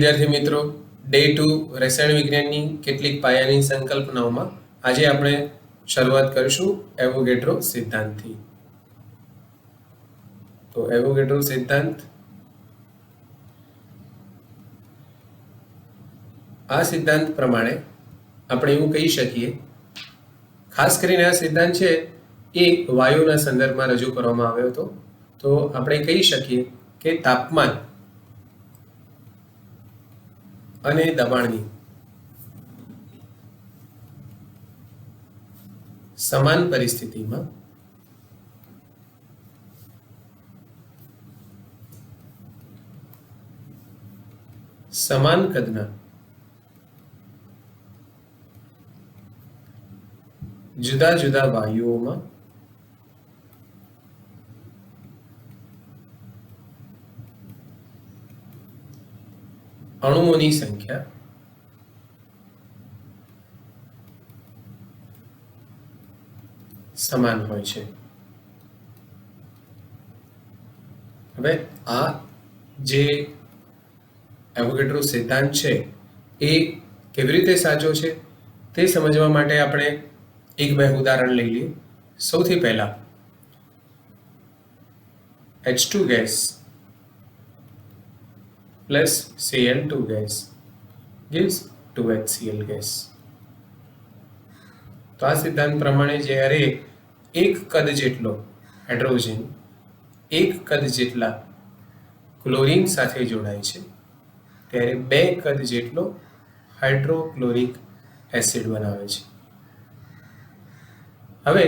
વિદ્યાર્થી મિત્રો, ડે 2 રસાયણ વિજ્ઞાનની કેટલીક પાયાની સંકલ્પનાઓમાં આજે આપણે શરૂઆત કરીશું એવોગેડ્રો સિદ્ધાંતથી. તો એવોગેડ્રો સિદ્ધાંત, આ સિદ્ધાંત પ્રમાણે આપણે એવું કહી શકીએ, ખાસ કરીને આ સિદ્ધાંત છે એ વાયુના સંદર્ભમાં રજૂ કરવામાં આવ્યો હતો. તો આપણે કહી શકીએ કે તાપમાન અને દબાણની સમાન પરિસ્થિતિમાં સમાન કદના જુદા જુદા વાયુઓમાં અણુઓની સંખ્યા સમાન હોય છે. હવે આ જે એવોગેડ્રો સિદ્ધાંત છે એ કેવી રીતે સાચો છે તે સમજવા માટે આપણે એક બે ઉદાહરણ લઈ લઈએ. સૌથી પહેલા H2 gas plus Cl2 gas gives 2HCl gas. તો આ સિદ્ધાંત પ્રમાણે જ્યારે એક કદ જેટલો હાઇડ્રોજન એક કદ જેટલા ક્લોરીન સાથે જોડાય છે ત્યારે બે કદ જેટલો હાઇડ્રોક્લોરિક એસિડ બનાવે છે. હવે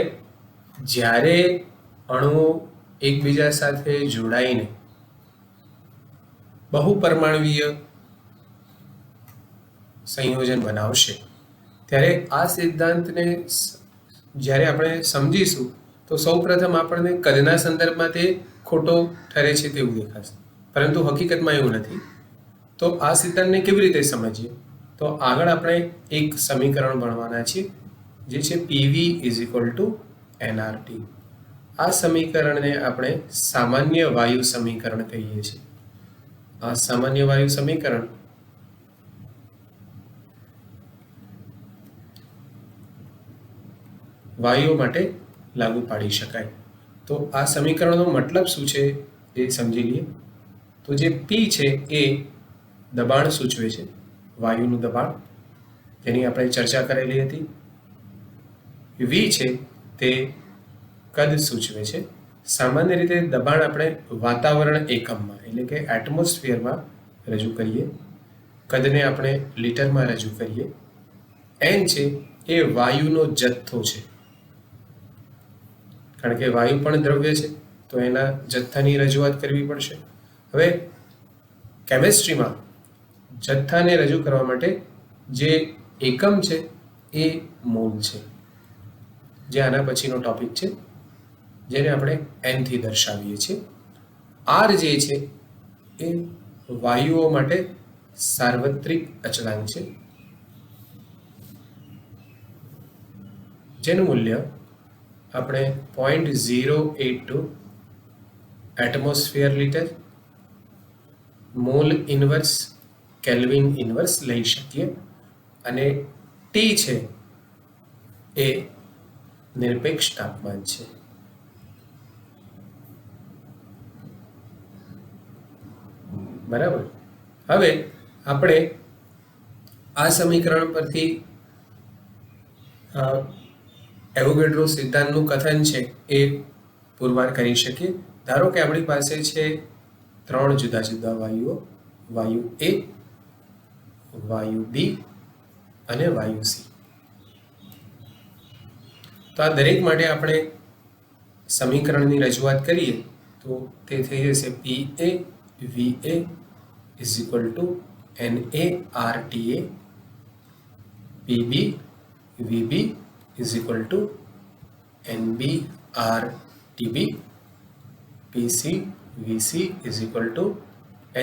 જ્યારે અણુઓ એકબીજા સાથે જોડાઈને બહુપરમાણવીય સંયોજન બનાવશે ત્યારે આ સિદ્ધાંતને જ્યારે આપણે સમજીશું તો સૌપ્રથમ આપણને કદના સંદર્ભમાં તે ખોટો ઠરે છે તેવું દેખાશે, પરંતુ હકીકતમાં એવું નથી. તો આ સિદ્ધાંતને કેવી રીતે સમજીએ? તો આગળ આપણે એક સમીકરણ ભણવાના છીએ જે છે PV = nRT. આ સમીકરણને આપણે સામાન્ય વાયુ સમીકરણ કહીએ છીએ. આ સામાન્ય વાયુ સમીકરણ વાયુઓ માટે લાગુ પાડી શકાય. તો આ સમીકરણનો મતલબ શું છે એ સમજી લઈએ. તો જે P છે એ દબાણ સૂચવે છે, વાયુનું દબાણ, જેની આપણે ચર્ચા કરેલી હતી. V છે તે કદ સૂચવે છે. સામાન્ય રીતે દબાણ આપણે વાતાવરણ એકમમાં એટલે કે એટમોસ્ફિયરમાં રજૂ કરીએ, કદને આપણે લીટરમાં રજૂ કરીએ. N છે એ વાયુનો જથ્થો છે, કારણ કે વાયુ પણ દ્રવ્ય છે તો એના જથ્થાની રજૂઆત કરવી પડશે. હવે કેમેસ્ટ્રીમાં જથ્થાને રજૂ કરવા માટે જે એકમ છે એ મોલ છે, જે આના પછીનો ટોપિક છે, જેને આપણે N થી દર્શાવીએ છીએ. R જે છે એ વાયુઓ માટે સાર્વત્રિક અચળાંક છે, જેનું મૂલ્ય આપણે 0.082 atmosphere litre mall inverse kelvin inverse લઈ શકીએ. અને T છે એ નિરપેક્ષ તાપમાન છે. બરાબર. હવે આપણે આ સમીકરણ પરથી એવોગેડ્રો સિદ્ધાંતનું કથન છે એ પુરવાર કરી શકીએ. ધારો કે આપણી પાસે છે ત્રણ જુદા જુદા વાયુઓ, વાયુ A, વાયુ B અને વાયુ C. તો આ દરેક માટે આપણે સમીકરણની રજૂઆત કરીએ તો તે થઈ જશે PA VA = NaRTA, PB VB = NbRTB, PC VC =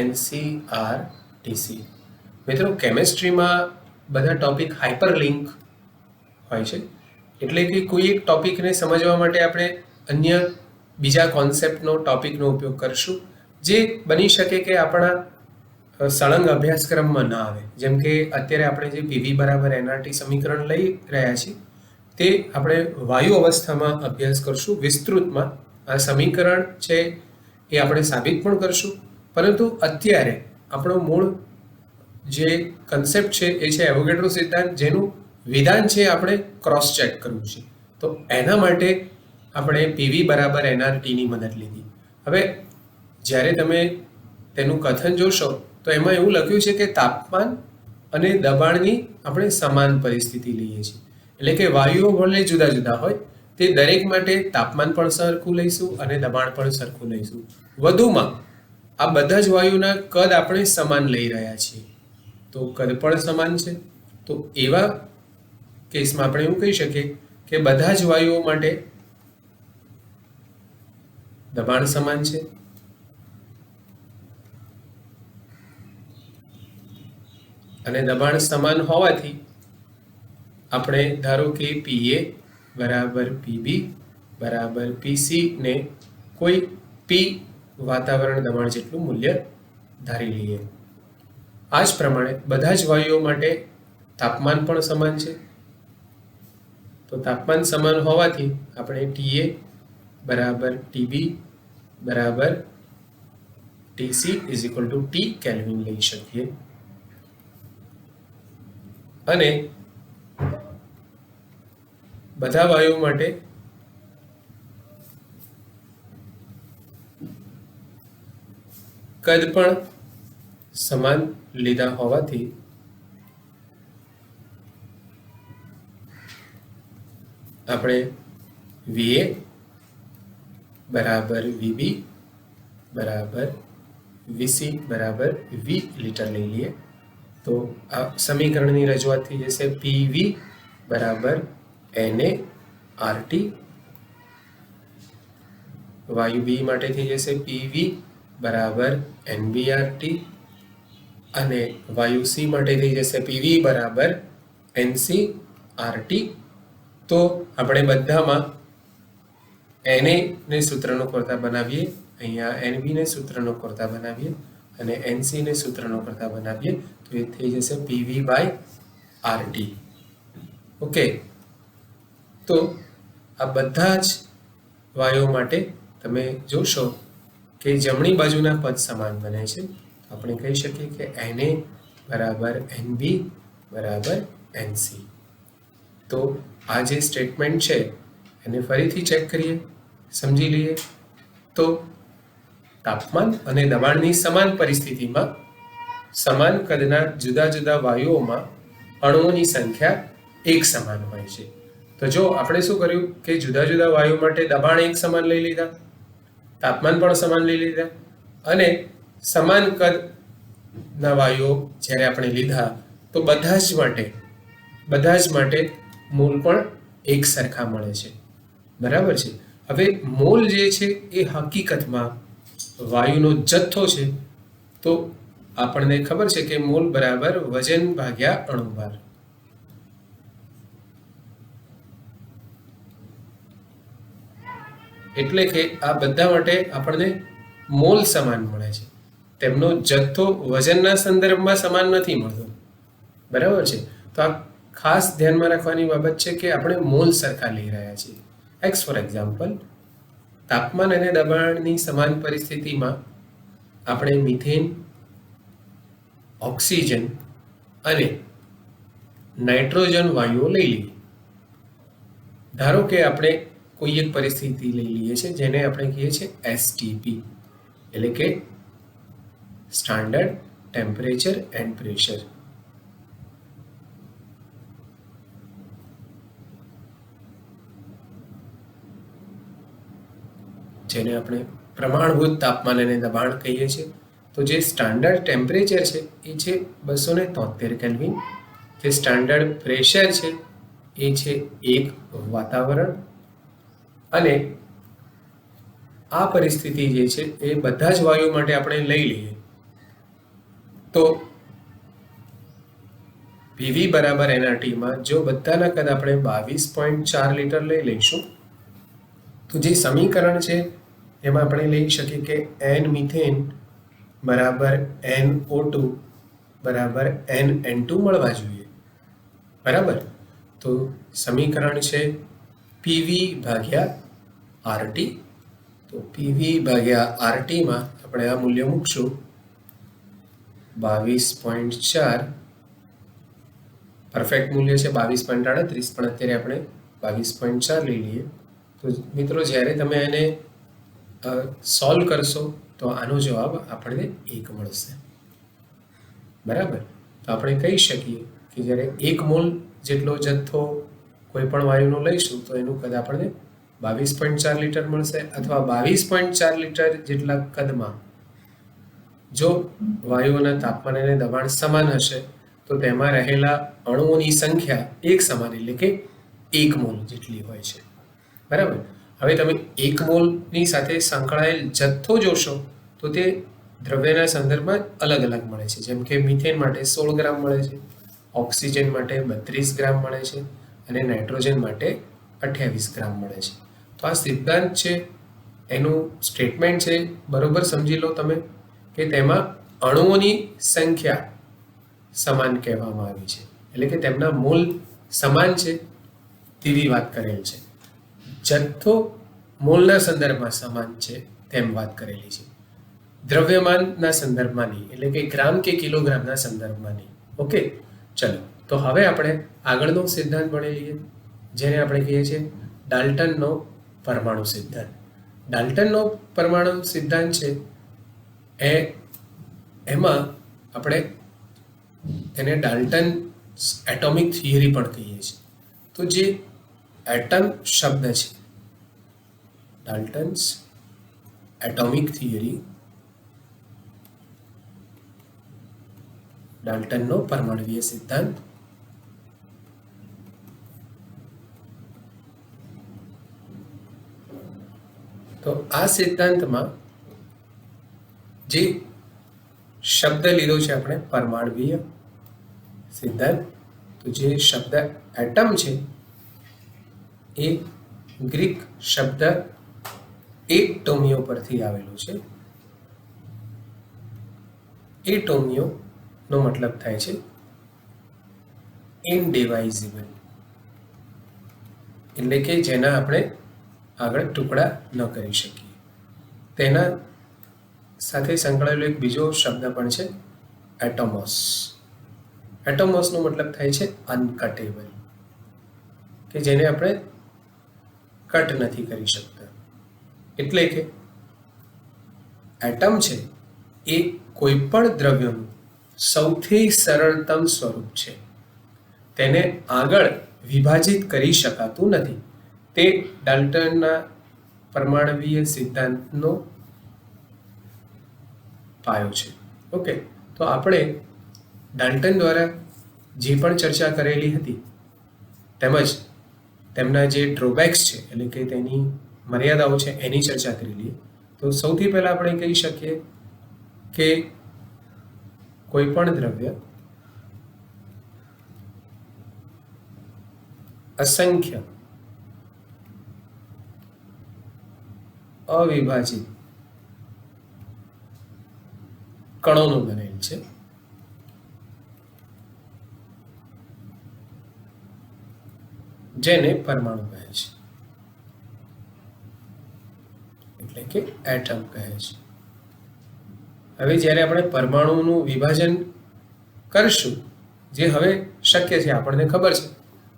NcRTC. મિત્રો, કેમેસ્ટ્રીમાં બધા ટોપિક હાઇપરલિંક હોય છે, એટલે કે કોઈ એક ટોપિકને સમજવા માટે આપણે અન્ય બીજા કોન્સેપ્ટનો ટોપિકનો ઉપયોગ કરશું, જે બની શકે કે આપણા સળંગ અભ્યાસક્રમમાં ન આવે. જેમ કે અત્યારે આપણે જે પીવી બરાબર એનઆરટી સમીકરણ લઈ રહ્યા છીએ તે આપણે વાયુ અવસ્થામાં અભ્યાસ કરશું વિસ્તૃતમાં. આ સમીકરણ છે એ આપણે સાબિત પણ કરશું, પરંતુ અત્યારે આપણો મૂળ જે કન્સેપ્ટ છે એ છે એવોગેડ્રો સિદ્ધાંત, જેનું વિધાન છે આપણે ક્રોસ ચેક કરવું છે. તો એના માટે આપણે પીવી બરાબર એનઆરટીની મદદ લીધી. હવે જ્યારે તમે તેનું કથન જોશો તો એમાં એવું લખ્યું છે કે તાપમાન અને દબાણની આપણે સમાન પરિસ્થિતિ લઈએ છીએ. એટલે કે વાયુઓ ભલે જુદા જુદા હોય, તે દરેક માટે તાપમાન પણ સરખું લઈશું અને દબાણ પણ સરખું લઈશું. વધુમાં આ બધા જ વાયુના કદ આપણે સમાન લઈ રહ્યા છીએ, તો કદ પણ સમાન છે. તો એવા કેસમાં આપણે એવું કહી શકીએ કે બધા જ વાયુઓ માટે દબાણ સમાન છે અને દબાણ સમાન હોવાથી આપણે ધારો કે PA બરાબર PB બરાબર PC ને કોઈ P વાતાવરણ દબાણ જેટલું મૂલ્ય ધારી લઈએ. આ જ પ્રમાણે બધા જ વાયુઓ માટે તાપમાન પણ સમાન છે. તો તાપમાન સમાન હોવાથી આપણે TA બરાબર TB બરાબર TC is equal to T kelvin લઈ શકીએ. અને બધા વાયુઓ માટે કદ પણ સમાન લીધા હોવાથી આપણે VA બરાબર VB બરાબર VC બરાબર V લીટર લઈ લઈએ. તો આ સમીકરણની રજૂઆત થઈ જશે PV બરાબર NA RT, વાયુ B માટે થઈ જશે PV બરાબર NB RT અને વાયુ C માટે થઈ જશે PV બરાબર NC RT. તો આપણે બધામાં NA ને સૂત્રનો કરતા બનાવીએ, અહીંયા NB ને સૂત્રનો કરતા બનાવીએ અને NC ને સૂત્રનો કરતા બનાવીએ, તો એ થઈ જશે PV બાય RT. ઓકે, તો આ બધા જ વાયુઓ માટે તમે જોશો કે જમણી બાજુના પદ સમાન બને છે. આપણે કહી શકીએ કે NA બરાબર NB બરાબર NC. તો આ જે સ્ટેટમેન્ટ છે એને ફરીથી ચેક કરીએ, સમજી લઈએ. તો તાપમાન અને દબાણની સમાન પરિસ્થિતિમાં સમાન કદના જુદા જુદા વાયુઓમાં અણુઓની સંખ્યા એક સમાન હોય છે. તો જો આપણે શું કર્યું કે જુદા જુદા વાયુ માટે દબાણ એક સમાન લઈ લીધા, તાપમાન પણ સમાન લઈ લીધા અને સમાન કદના વાયુઓ જ્યારે આપણે લીધા તો બધા જ માટે મોલ પણ એક સરખા મળે છે. બરાબર છે. હવે મોલ જે છે એ હકીકતમાં વાયુનો જથ્થો છે. તો આપણને ખબર છે કે મોલ બરાબર વજન ભાગ્યા અણુભાર. એટલે કે આ બધા માટે આપણને મોલ સમાન મળે છે, તેમનો જથ્થો વજનના સંદર્ભમાં સમાન નથી મળતો. બરાબર છે. તો આ ખાસ ધ્યાનમાં રાખવાની બાબત છે કે આપણે મોલ સરખા લઈ રહ્યા છીએ. એક્સ ફોર એક્ઝામ્પલ, તાપમાન અને દબાણની સમાન પરિસ્થિતિમાં આપણે મિથેન, ઓક્સિજન અને નાઇટ્રોજન વાયુઓ લઈ લઈએ. ધારો કે આપણે કોઈ એક પરિસ્થિતિ લઈ લઈએ છીએ જેને આપણે કહીએ છીએ STP, એટલે કે સ્ટાન્ડર્ડ ટેમ્પરેચર એન્ડ પ્રેશર. જેને આપણે પ્રમાણભૂત તાપમાન અને દબાણ કહીએ છીએ. તો જે સ્ટાન્ડર્ડ ટેમ્પરેચર છે એ છે 273 કેલ્વિન, જે સ્ટાન્ડર્ડ પ્રેશર છે એ છે 1 વાતાવરણ અને આ પરિસ્થિતિ જે છે એ બધા જ વાયુ માટે આપણે લઈ લઈએ તો PV બરાબર NRT માં જો બધાના કદ આપણે 22.4 લીટર લઈ લઈશું તો જે સમીકરણ છે એમાં આપણે લઈ શકીએ કે N મિથેન બરાબર NO2 બરાબર NN2 મળવા જોઈએ. બરાબર, તો સમીકરણ છે પીવી ભાગ્યા RT. તો પીવી ભાગ્યા RT માં આપણે આ મૂલ્ય મૂકશું 22.4. પરફેક્ટ મૂલ્ય છે 22.38, પણ અત્યારે આપણે 22.4 લઈ લઈએ. તો મિત્રો જ્યારે તમે એને સોલ્વ કરશો તો આનો જવાબ આપણને 1 મળશે. બરાબર, તો આપણે કહી શકીએ કે જ્યારે 1 મોલ જેટલો જથ્થો કોઈ પણ વાયુનો લઈશું તો એનું કદ આપણને 22.4 લિટર મળશે, અથવા 22.4 લિટર જેટલા કદમાં જો વાયુઓના તાપમાન અને દબાણ સમાન હશે તો તેમાં રહેલા અણુઓની સંખ્યા એક સમાન એટલે કે 1 મોલ જેટલી હોય છે. બરાબર, હવે તમે 1 મોલની સાથે સંકળાયેલ જથ્થો જોશો તો તે દ્રવ્યના સંદર્ભમાં અલગ અલગ મળે છે. જેમ કે મિથેન માટે 16 ગ્રામ મળે છે, ઓક્સિજન માટે 32 ગ્રામ મળે છે, અને નાઇટ્રોજન માટે 28 ગ્રામ મળે છે. તો આ સિદ્ધાંત છે, એનું સ્ટેટમેન્ટ છે, બરોબર સમજી લો તમે કે તેમાં અણુઓની સંખ્યા સમાન કહેવામાં આવી છે, એટલે કે તેમના મોલ સમાન છે તેવી વાત કરેલ છે. જથ્થો મોલના સંદર્ભમાં સમાન છે તેમ વાત કરેલી છે, દ્રવ્યમાનના સંદર્ભમાં નહીં, એટલે કે ગ્રામ કે કિલોગ્રામના સંદર્ભમાં નહીં. ઓકે, ચલો તો હવે આપણે આગળનો સિદ્ધાંત ભણી લઈએ, જેને આપણે કહીએ છીએ ડાલ્ટનનો પરમાણુ સિદ્ધાંત. ડાલ્ટનનો પરમાણુ સિદ્ધાંત છે એમાં આપણે તેને ડાલ્ટન એટોમિક થિયરી પણ કહીએ છીએ. તો જે એટમ શબ્દ છે, ડાલ્ટન્સ એટોમિક થિયરી, ડાલ્ટનનો પરમાણુવીય સિદ્ધાંત. તો આ સિદ્ધાંતમાં જે શબ્દ લીધો છે આપણે પરમાણુવીય સિદ્ધાંત, તો જે શબ્દ એટમ છે એ ગ્રીક શબ્દ એટોમિયો પરથી આવેલો છે. એટોમિયો નો મતલબ થાય છે ઇનડિવાઇઝિબલ, એટલે કે જેના આપણે આગળ ટુકડા ન કરી શકીએ. તેના સાથે સંકળાયેલો એક બીજો શબ્દ પણ છે એટોમોસ. એટોમોસનો મતલબ થાય છે અનકટેબલ, કે જેને આપણે કટ નથી કરી શકતા. એટલે કે એટમ છે એ કોઈ પણ દ્રવ્યનું સૌથી સરળતમ સ્વરૂપ છે, તેને આગળ વિભાજિત કરી શકાતું નથી. તે ડાલ્ટનના પરમાણુવીય સિદ્ધાંતનો પાયો છે. ઓકે, તો આપણે ડાલ્ટન દ્વારા જે પણ ચર્ચા કરેલી હતી તેમજ તેમના જે ડ્રોબેક્સ છે, એટલે કે તેની મર્યાદાઓ છે, એની ચર્ચા કરી લઈએ. તો સૌથી પહેલા આપણે કહી શકીએ કે કોઈ પણ દ્રવ્ય અસંખ્ય અવિભાજિત કણોનું બનેલ છે, જેને પરમાણુ કહે છે, એટલે કે એટમ કહે છે. હવે જ્યારે આપણે પરમાણુનું વિભાજન કરશું, જે હવે શક્ય છે, આપણને ખબર છે,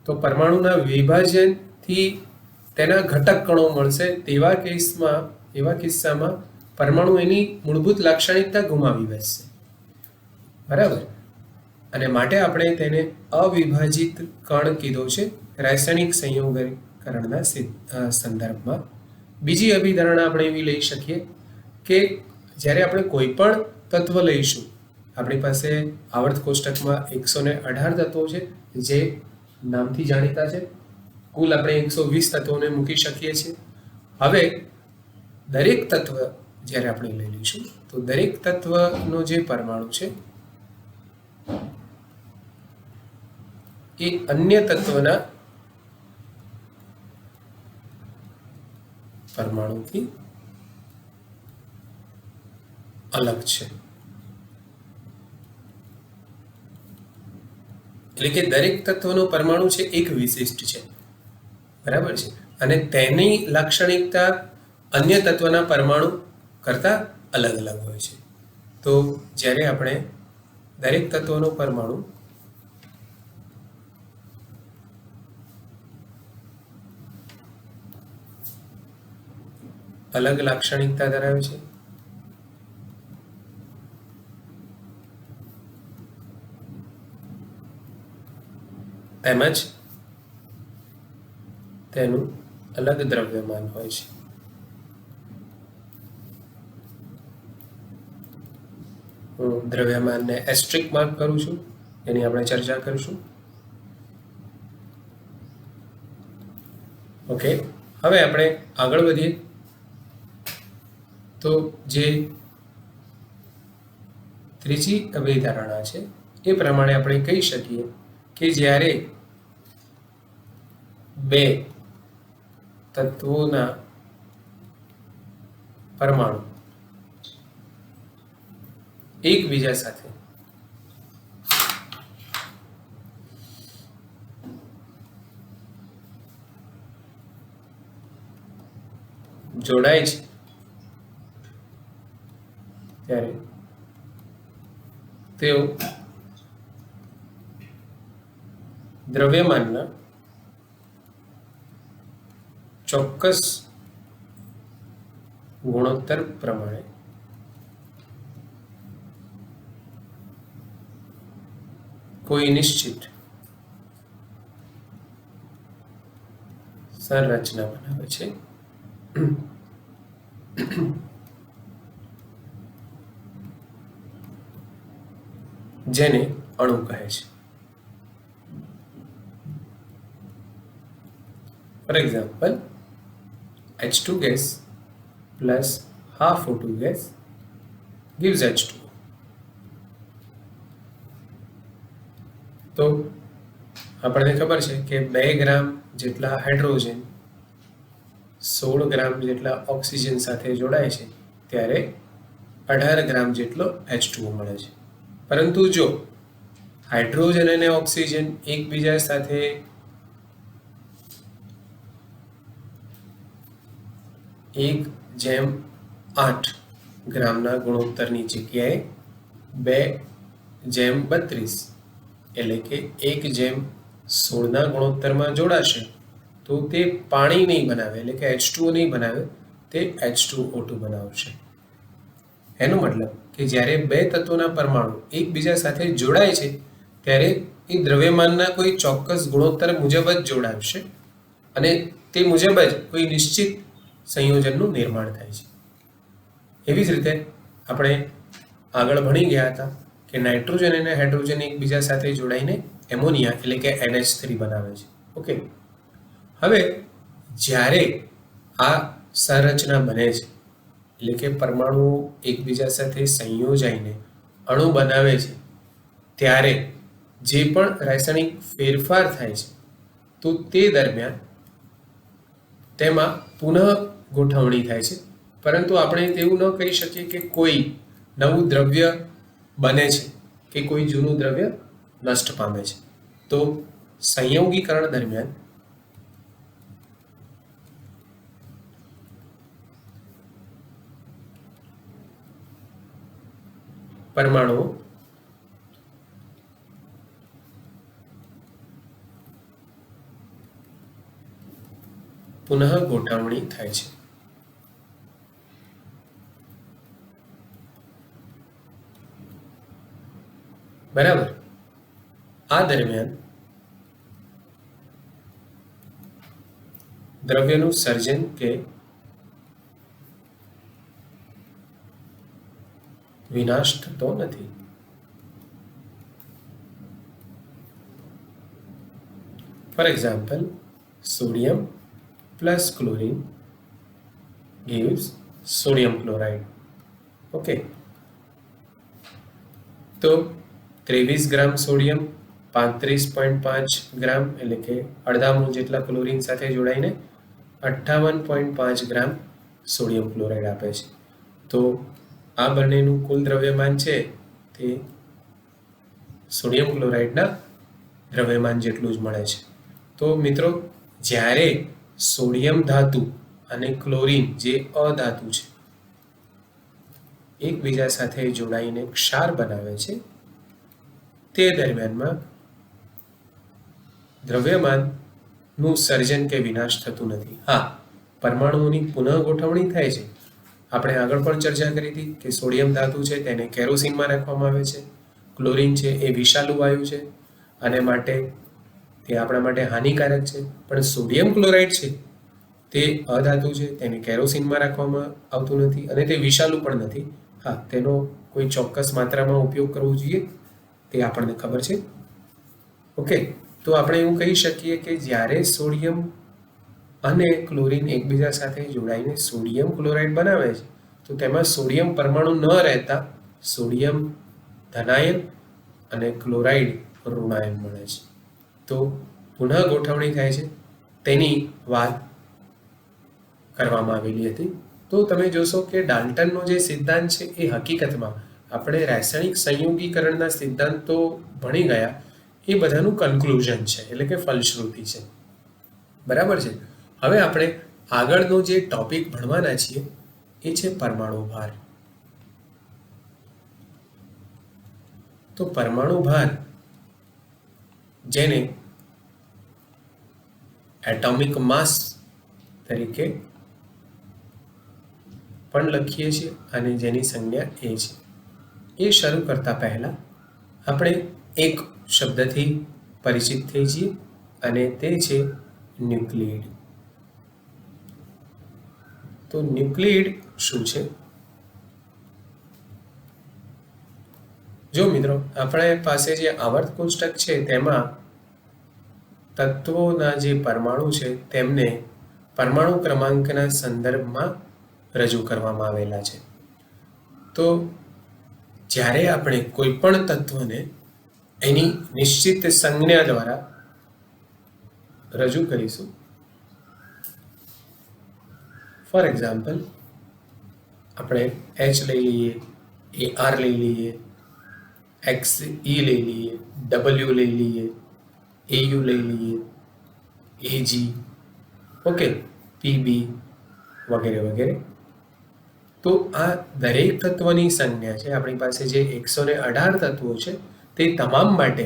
તો પરમાણુના વિભાજનથી તેના ઘટક કણો મળશે. એવા કિસ્સામાં પરમાણુ એની મૂળભૂત લાક્ષણિકતા ગુમાવી બેસશે. બરાબર, અને માટે આપણે તેને અવિભાજિત કણ કીધો છે રાસાયણિક સંયોગીકરણના સંદર્ભમાં. બીજી અભિધારણા આપણે એવી લઈ શકીએ કે જ્યારે આપણે કોઈ પણ તત્વ લઈશું, આપણી પાસે આવર્ત કોષ્ટકમાં 118 તત્વો છે જે નામથી જાણીતા છે. કુલ આપણે 120 તત્વોને મૂકી શકીએ છીએ. હવે દરેક તત્વ જ્યારે આપણે લઈ લઈશું તો દરેક તત્વનો જે પરમાણુ છે એ અન્ય તત્વના પરમાણુથી અલગ છે. એટલે કે દરેક તત્વનો પરમાણુ છે એક વિશિષ્ટ છે, બરાબર છે, અને તેની લાક્ષણિકતા અન્ય તત્વના પરમાણુ કરતાં અલગ અલગ હોય છે. તો જ્યારે આપણે દરેક તત્વનો પરમાણુ અલગ લાક્ષણિકતા ધરાવે છે, તેમજ તેનું અલગ દ્રવ્યમાન હોય છે. હું દ્રવ્યમાનને એસ્ટ્રિક માર્ક કરું છું, એની આપણે ચર્ચા કરીશું. ઓકે, હવે આપણે આગળ વધીએ. તો જે ત્રીજી અભિધારણા છે એ પ્રમાણે આપણે કહી શકીએ કે જ્યારે બે તત્વોના પરમાણુ એકબીજા સાથે જોડાય છે ત્યારે તેઓ દ્રવ્યમાનના ચોક્કસ ગુણોત્તર પ્રમાણે કોઈ નિશ્ચિત સંરચના બનાવે છે, જેને અણુ કહે છે. For example, H2 gas plus half O2 gas gives H2O. તો આપણને ખબર છે કે 2 ગ્રામ જેટલા હાઇડ્રોજન 16 ગ્રામ જેટલા ઓક્સિજન સાથે જોડાય છે ત્યારે 18 ગ્રામ જેટલો H2O મળે છે. પરંતુ જો હાઇડ્રોજન અને ઓક્સિજન એકબીજા સાથે એક જેમ 8 ગ્રામના ગુણોત્તરની જગ્યાએ 2:32 એટલે કે 1:16ના ગુણોત્તરમાં જોડાશે તો તે પાણી નહીં બનાવે, એટલે કે H2O નહીં બનાવે, તે H2O2 બનાવશે. એનો મતલબ કે જ્યારે બે તત્વોના પરમાણુ એકબીજા સાથે જોડાય છે ત્યારે એ દ્રવ્યમાનના કોઈ ચોક્કસ ગુણોત્તર મુજબ જ જોડાશે અને તે મુજબ જ કોઈ નિશ્ચિત સંયોજનનું નિર્માણ થાય છે. એવી જ રીતે આપણે આગળ ભણી ગયા હતા કે નાઇટ્રોજન અને હાઇડ્રોજન એકબીજા સાથે જોડાઈને એમોનિયા એટલે કે NH3 બનાવે છે. ઓકે, હવે જ્યારે આ સંરચના બને છે એટલે કે પરમાણુ એકબીજા સાથે સંયોજાઈને અણુ બનાવે છે ત્યારે જે પણ રાસાયણિક ફેરફાર થાય છે તો તે દરમિયાન તેમાં પુનઃ ગોઠવણી થાય છે, પરંતુ આપણે તેવું ન કહી શકીએ કે કોઈ નવું દ્રવ્ય બને છે કે કોઈ જૂનું દ્રવ્ય નષ્ટ પામે છે. તો સંયોગીકરણ દરમિયાન પરમાણુઓ પુનઃ ગોઠવણી થાય છે. બરાબર. આ દરમિયાન દ્રવ્યનું સર્જન કે વિનાશ થતો નથી. For example, sodium plus chlorine gives sodium chloride. Okay, તો 23 ગ્રામ સોડિયમ 35.5 ગ્રામ એટલે કે અડધા મોલ જેટલા ક્લોરીન સાથે જોડાઈને 58.5 ગ્રામ સોડિયમ ક્લોરાઇડ આપે છે. તો આ બંનેનું કુલ દ્રવ્યમાન છે તે સોડિયમ ક્લોરાઇડના દ્રવ્યમાન જેટલું જ મળે છે. તો મિત્રો, જ્યારે સોડિયમ ધાતુ અને ક્લોરીન જે અધાતુ છે એકબીજા સાથે જોડાઈને ક્ષાર બનાવે છે, તે દરમિયાનમાં દ્રવ્યમાનનું સર્જન કે વિનાશ થતું નથી. હા, પરમાણુઓની પુનઃ ગોઠવણી થાય છે. આપણે આગળ પણ ચર્ચા કરી હતી કે સોડિયમ ધાતુ છે તેને કેરોસીનમાં રાખવામાં આવે છે, ક્લોરીન છે એ વિષાલુ વાયુ છે અને માટે તે આપણા માટે હાનિકારક છે. પણ સોડિયમ ક્લોરાઇડ છે તે અધાતુ છે, તેને કેરોસીનમાં રાખવામાં આવતું નથી અને તે વિષાલુ પણ નથી. હા, તેનો કોઈ ચોક્કસ માત્રામાં ઉપયોગ કરવો જોઈએ તે આપણને ખબર છે. ઓકે, તો આપણે એવું કહી શકીએ કે જ્યારે સોડિયમ અને ક્લોરીન એકબીજા સાથે જોડાઈને સોડિયમ ક્લોરાઇડ બનાવે છે તો તેમાં સોડિયમ પરમાણુ ન રહેતા સોડિયમ ધનાયન અને ક્લોરાઇડ ઋણાયન મળે છે. તો પુનઃ ગોઠવણી થાય છે તેની વાત કરવામાં આવેલી હતી. તો તમે જોશો કે ડાલ્ટનનો જે સિદ્ધાંત છે એ હકીકતમાં આપણે રાસાયણિક સંયોગીકરણના સિદ્ધાંતો ભણી ગયા એ બધાનું કન્ક્લુઝન છે, એટલે કે ફલશ્રુતિ છે. બરાબર છે. હવે આપણે આગળનો જે ટોપિક ભણવાના છીએ એ છે પરમાણુ ભાર. તો પરમાણુ ભાર, જેને એટોમિક માસ તરીકે પણ લખીએ છીએ અને જેની સંજ્ઞા એ છે, એ શરૂ કરતા પહેલા આપણે એક શબ્દથી પરિચિત થઈ જઈએ અને તે છે ન્યુક્લિયડ. તો ન્યુક્લિયડ શું છે? જો મિત્રો, આપણા પાસે જે આવર્ત કોષ્ટક છે તેમાં તત્વોના જે પરમાણુ છે તેમને પરમાણુ ક્રમાંકના સંદર્ભમાં રજૂ કરવામાં આવેલા છે. તો જ્યારે આપણે કોઈ પણ તત્વને એની નિશ્ચિત સંજ્ઞા દ્વારા રજૂ કરીશું, ફોર એક્ઝામ્પલ આપણે H લઈ લઈએ, AR લઈ લઈએ, XE લઈ લઈએ, W લઈ લઈએ, AU લઈ લઈએ, AG, ઓકે, PB વગેરે વગેરે. તો આ દરેક તત્વની સંજ્ઞા છે. આપણી પાસે જે 118 તત્વો છે તે તમામ માટે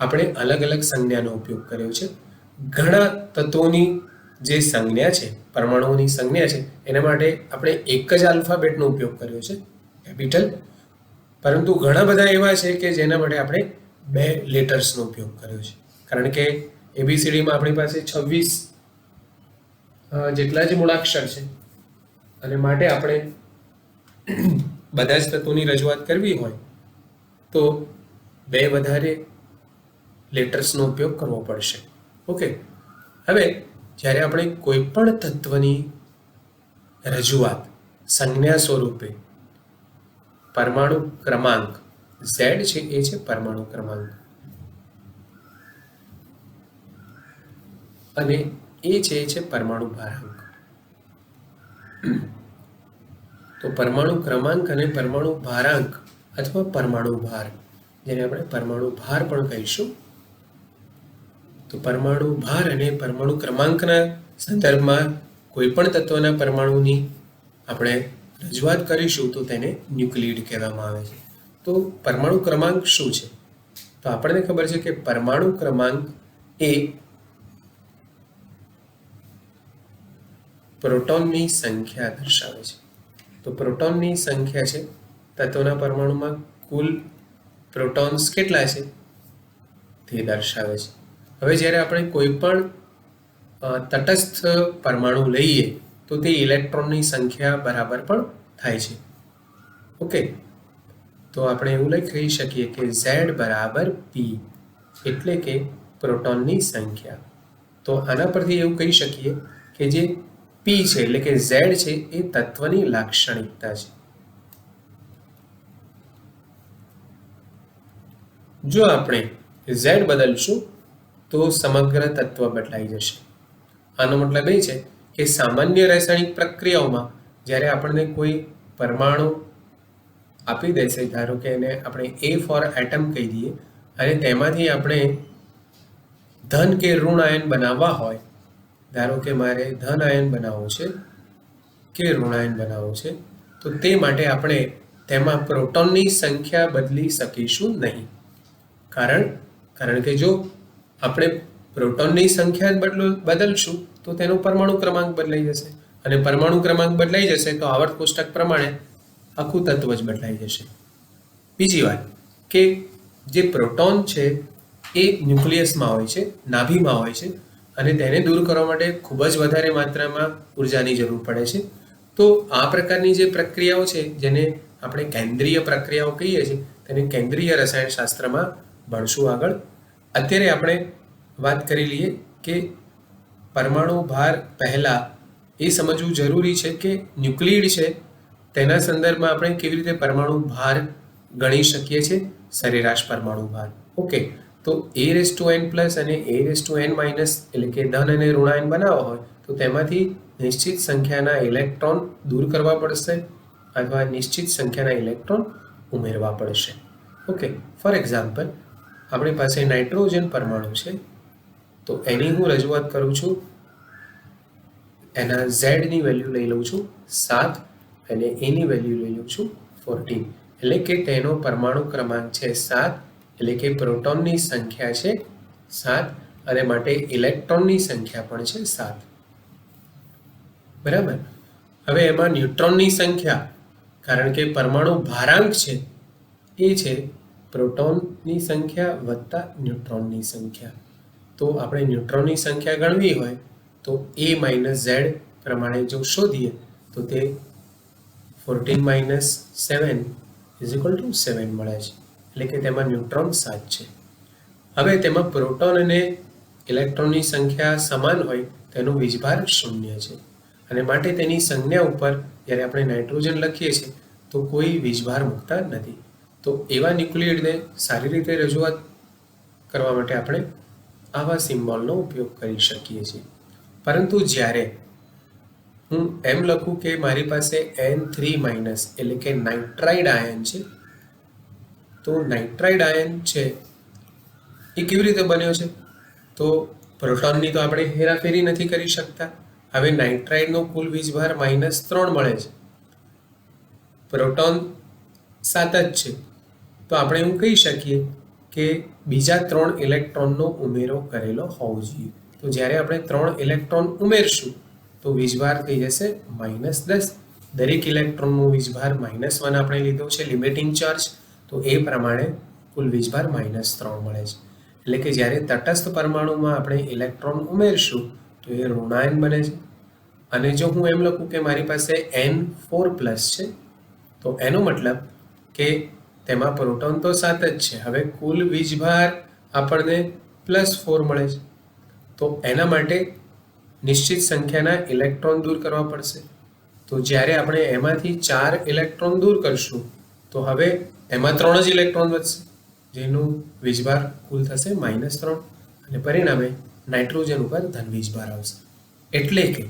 આપણે અલગ અલગ સંજ્ઞાનો ઉપયોગ કર્યો છે. ઘણા તત્વોની જે સંજ્ઞા છે, પરમાણુઓની સંજ્ઞા છે, એના માટે આપણે એક જ આલ્ફાબેટનો ઉપયોગ કર્યો છે, કેપિટલ. પરંતુ ઘણા બધા એવા છે કે જેના માટે આપણે 2 લેટર્સનો ઉપયોગ કર્યો છે. કારણ કે ABCDમાં આપણી પાસે 26 જેટલા જ મૂળાક્ષર છે અને માટે આપણે બધા જ તત્વોની રજૂઆત કરવી હોય તો 2 વધારે લેટર્સનો ઉપયોગ કરવો પડશે. ઓકે, હવે જ્યારે આપણે કોઈ પણ તત્વની રજૂઆત સંજ્ઞા સ્વરૂપે પરમાણુ ક્રમાંક Z છે એ છે પરમાણુ ક્રમાંક અને એ છે પરમાણુ ભારાંક. તો પરમાણુ ક્રમાંક અને પરમાણુ ભારાંક અથવા પરમાણુ ભાર, જેને આપણે પરમાણુ ભાર પણ કહીશું, તો પરમાણુ ભાર અને પરમાણુ ક્રમાંકના સંદર્ભમાં કોઈ પણ તત્વના પરમાણુની આપણે રજૂઆત કરીશું તો તેને ન્યુક્લિયડ કહેવામાં આવે છે. તો પરમાણુ ક્રમાંક શું છે? તો આપણને ખબર છે કે પરમાણુ ક્રમાંક એ પ્રોટોનની સંખ્યા દર્શાવે છે. તો પ્રોટોનની સંખ્યા છે, તત્વના પરમાણુમાં કુલ પ્રોટોન્સ કેટલા છે તે દર્શાવે છે. હવે જ્યારે આપણે કોઈ પણ તટસ્થ પરમાણુ લઈએ તો તે ઇલેક્ટ્રોનની સંખ્યા બરાબર પણ થાય છે. ઓકે, તો આપણે એવું લખી શકીએ કે Z બરાબર P, એટલે કે પ્રોટોનની સંખ્યા. તો આના પરથી એવું કહી શકીએ કે જે P છે એટલે કે Z છે એ તત્વની લાક્ષણિકતા છે. જો આપણે Z બદલશું તો સમગ્ર તત્વ બદલાઈ જશે. આનો મતલબ એ છે કે સામાન્ય રાસાયણિક પ્રક્રિયાઓમાં જ્યારે આપણને કોઈ પરમાણુ આપી દેશે, ધારો કે એને આપણે A ફોર એટમ કહી દઈએ અને તેમાંથી આપણે ધન કે ઋણ આયન બનાવવા હોય, ધારો કે મારે ધન આયન બનાવવું છે કે ઋણ આયન બનાવવું છે, તો તે માટે આપણે તેમાં પ્રોટોનની સંખ્યા બદલી શકીશું નહીં. કારણ કે જો આપણે પ્રોટોનની સંખ્યા બદલશું તો તેનો પરમાણુ ક્રમાંક બદલાઈ જશે, અને પરમાણુ ક્રમાંક બદલાઈ જશે તો આવર્ત કોષ્ટક પ્રમાણે આખું તત્વ જ બદલાઈ જશે. બીજી વાત કે જે પ્રોટોન છે એ ન્યુક્લિયસમાં હોય છે, નાભીમાં હોય છે, અને તેને દૂર કરવા માટે ખૂબ જ વધારે માત્રામાં ઉર્જાની જરૂર પડે છે. તો આ પ્રકારની જે પ્રક્રિયાઓ છે જેને આપણે કેન્દ્રીય પ્રક્રિયાઓ કહીએ છીએ, તેને કેન્દ્રીય રસાયણશાસ્ત્રમાં ભણશું આગળ. અત્યારે આપણે વાત કરી લઈએ કે પરમાણુ ભાર પહેલાં એ સમજવું જરૂરી છે કે ન્યુક્લિયડ છે તેના સંદર્ભમાં આપણે કેવી રીતે પરમાણુ ભાર ગણી શકીએ છીએ, સરેરાશ પરમાણુ ભાર. ઓકે, તો a⁻n+ અને a⁻n- એટલે કે ધન અને ઋણાયન બનાવવા હોય તો તેમાંથી નિશ્ચિત સંખ્યાના ઇલેક્ટ્રોન દૂર કરવા પડશે અથવા નિશ્ચિત સંખ્યાના ઇલેક્ટ્રોન ઉમેરવા પડશે. ઓકે, ફોર એક્ઝામ્પલ આપણી પાસે નાઇટ્રોજન પરમાણુ છે, તો એની હું રજૂઆત કરું છું, એના ઝેડની વેલ્યુ લઈ લઉં છું 7 અને એની વેલ્યુ લઈ લઉં છું 14, એટલે કે તેનો પરમાણુ ક્રમાંક છે 7, એટલે કે પ્રોટોનની સંખ્યા છે 7 અને માટે ઇલેક્ટ્રોનની સંખ્યા પણ છે 7. બરાબર. હવે એમાં ન્યુટ્રોનની સંખ્યા, કારણ કે પરમાણુ ભારાંક છે એ છે પ્રોટોનની સંખ્યા વત્તા ન્યુટ્રોનની સંખ્યા. તો આપણે ન્યુટ્રોનની સંખ્યા ગણવી હોય તો a-z પ્રમાણે જો શોધીએ તો તે 14 - 7 = 7 મળે છે, એટલે કે તેમાં ન્યુટ્રોન 7 છે. હવે તેમાં પ્રોટોન અને ઇલેક્ટ્રોનની સંખ્યા સમાન હોય તેનો વીજભાર 0 છે, અને માટે તેની સંજ્ઞા ઉપર જ્યારે આપણે નાઇટ્રોજન લખીએ છીએ તો કોઈ વીજભાર મૂકતા નથી. તો એવા ન્યુક્લિયડને સારી રીતે રજૂઆત કરવા માટે આપણે આવા સિમ્બોલનો ઉપયોગ કરી શકીએ છીએ. પરંતુ જ્યારે હું એમ લખું કે મારી પાસે N3- એટલે કે નાઇટ્રાઇડ આયન છે, તો નાઇટ્રાઇડ આયન છે એ કેવી રીતે બન્યો છે? તો પ્રોટોનની તો આપણે હેરાફેરી નથી કરી શકતા. હવે નાઇટ્રાઇડનો કુલ વીજભાર -3 મળે છે, પ્રોટોન 7 જ છે, તો આપણે એવું કહી શકીએ કે બીજા 3 ઇલેક્ટ્રોનનો ઉમેરો કરેલો હોવો જોઈએ. તો જ્યારે આપણે 3 ઇલેક્ટ્રોન ઉમેરશું તો વીજભાર થઈ જશે -10. દરેક ઇલેક્ટ્રોનનો વીજભાર -1 આપણે લીધો છે લિમિટિંગ ચાર્જ, તો એ પ્રમાણે કુલ વીજભાર -3 મળે છે. એટલે કે જ્યારે તટસ્થ પરમાણુમાં આપણે ઇલેક્ટ્રોન ઉમેરશું તો એ ઋણાયન બને છે. અને જો હું એમ લખું કે મારી પાસે N4+ છે, તો એનો મતલબ કે તેમાં પ્રોટોન તો 7 જ છે, હવે કુલ વીજભાર આપણને +4 મળે છે. તો એના માટે નિશ્ચિત સંખ્યાના ઇલેક્ટ્રોન દૂર કરવા પડશે. તો જ્યારે આપણે એમાંથી 4 ઇલેક્ટ્રોન દૂર કરશું તો હવે એમાં 3 જ ઇલેક્ટ્રોન વધશે, જેનું વીજભાર કુલ થશે -3, અને પરિણામે નાઇટ્રોજન ઉપર ધન વીજભાર આવશે. એટલે કે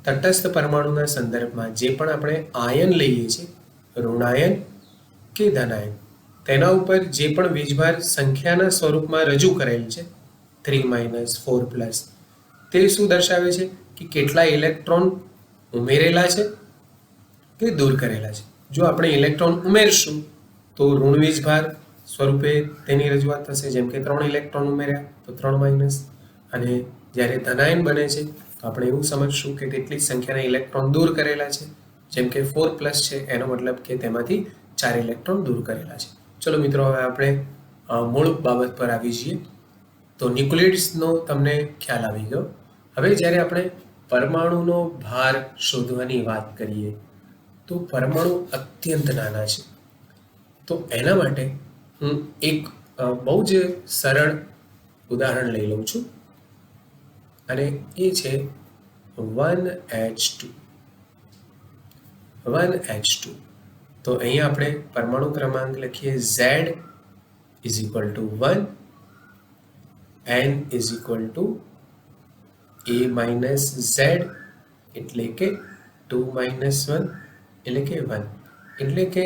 તટસ્થ પરમાણુના સંદર્ભમાં જે પણ આપણે આયન લઈએ છીએ, ઋણાયન કે ધનાયન, તેના ઉપર જે પણ વીજભાર સંખ્યાના સ્વરૂપમાં રજૂ કરેલ છે 3- 4+, તે શું દર્શાવે છે કે કેટલા ઇલેક્ટ્રોન ઉમેરેલા છે કે દૂર કરેલા છે. જો આપણે ઇલેક્ટ્રોન ઉમેરશું તો ઋણ વીજભાર સ્વરૂપે તેની રજૂઆત થશે, જેમ કે 3 ઇલેક્ટ્રોન ઉમેર્યા તો 3-, અને જ્યારે ધનાયન બને છે તો આપણે એવું સમજશું કે કેટલી સંખ્યાના ઇલેક્ટ્રોન દૂર કરેલા છે, જેમ કે 4+ છે, એનો મતલબ કે તેમાંથી 4 ઇલેક્ટ્રોન દૂર કરેલા છે. ચલો મિત્રો, હવે આપણે મૂળ બાબત પર આવી જઈએ. તો ન્યુક્લિયડ્સનો તમને ખ્યાલ આવી ગયો. હવે જ્યારે આપણે પરમાણુનો ભાર શોધવાની વાત કરીએ તો પરમાણુ અત્યંત નાના છે. તો એના માટે હું એક બહુ જ સરળ ઉદાહરણ લઈ લઉં છું, અને એ છે 1H2. તો અહીંયા આપણે પરમાણુ ક્રમાંક લખીએ Z = 1, N = A-Z, એટલે કે 2 - 1 એટલે કે 1. એટલે કે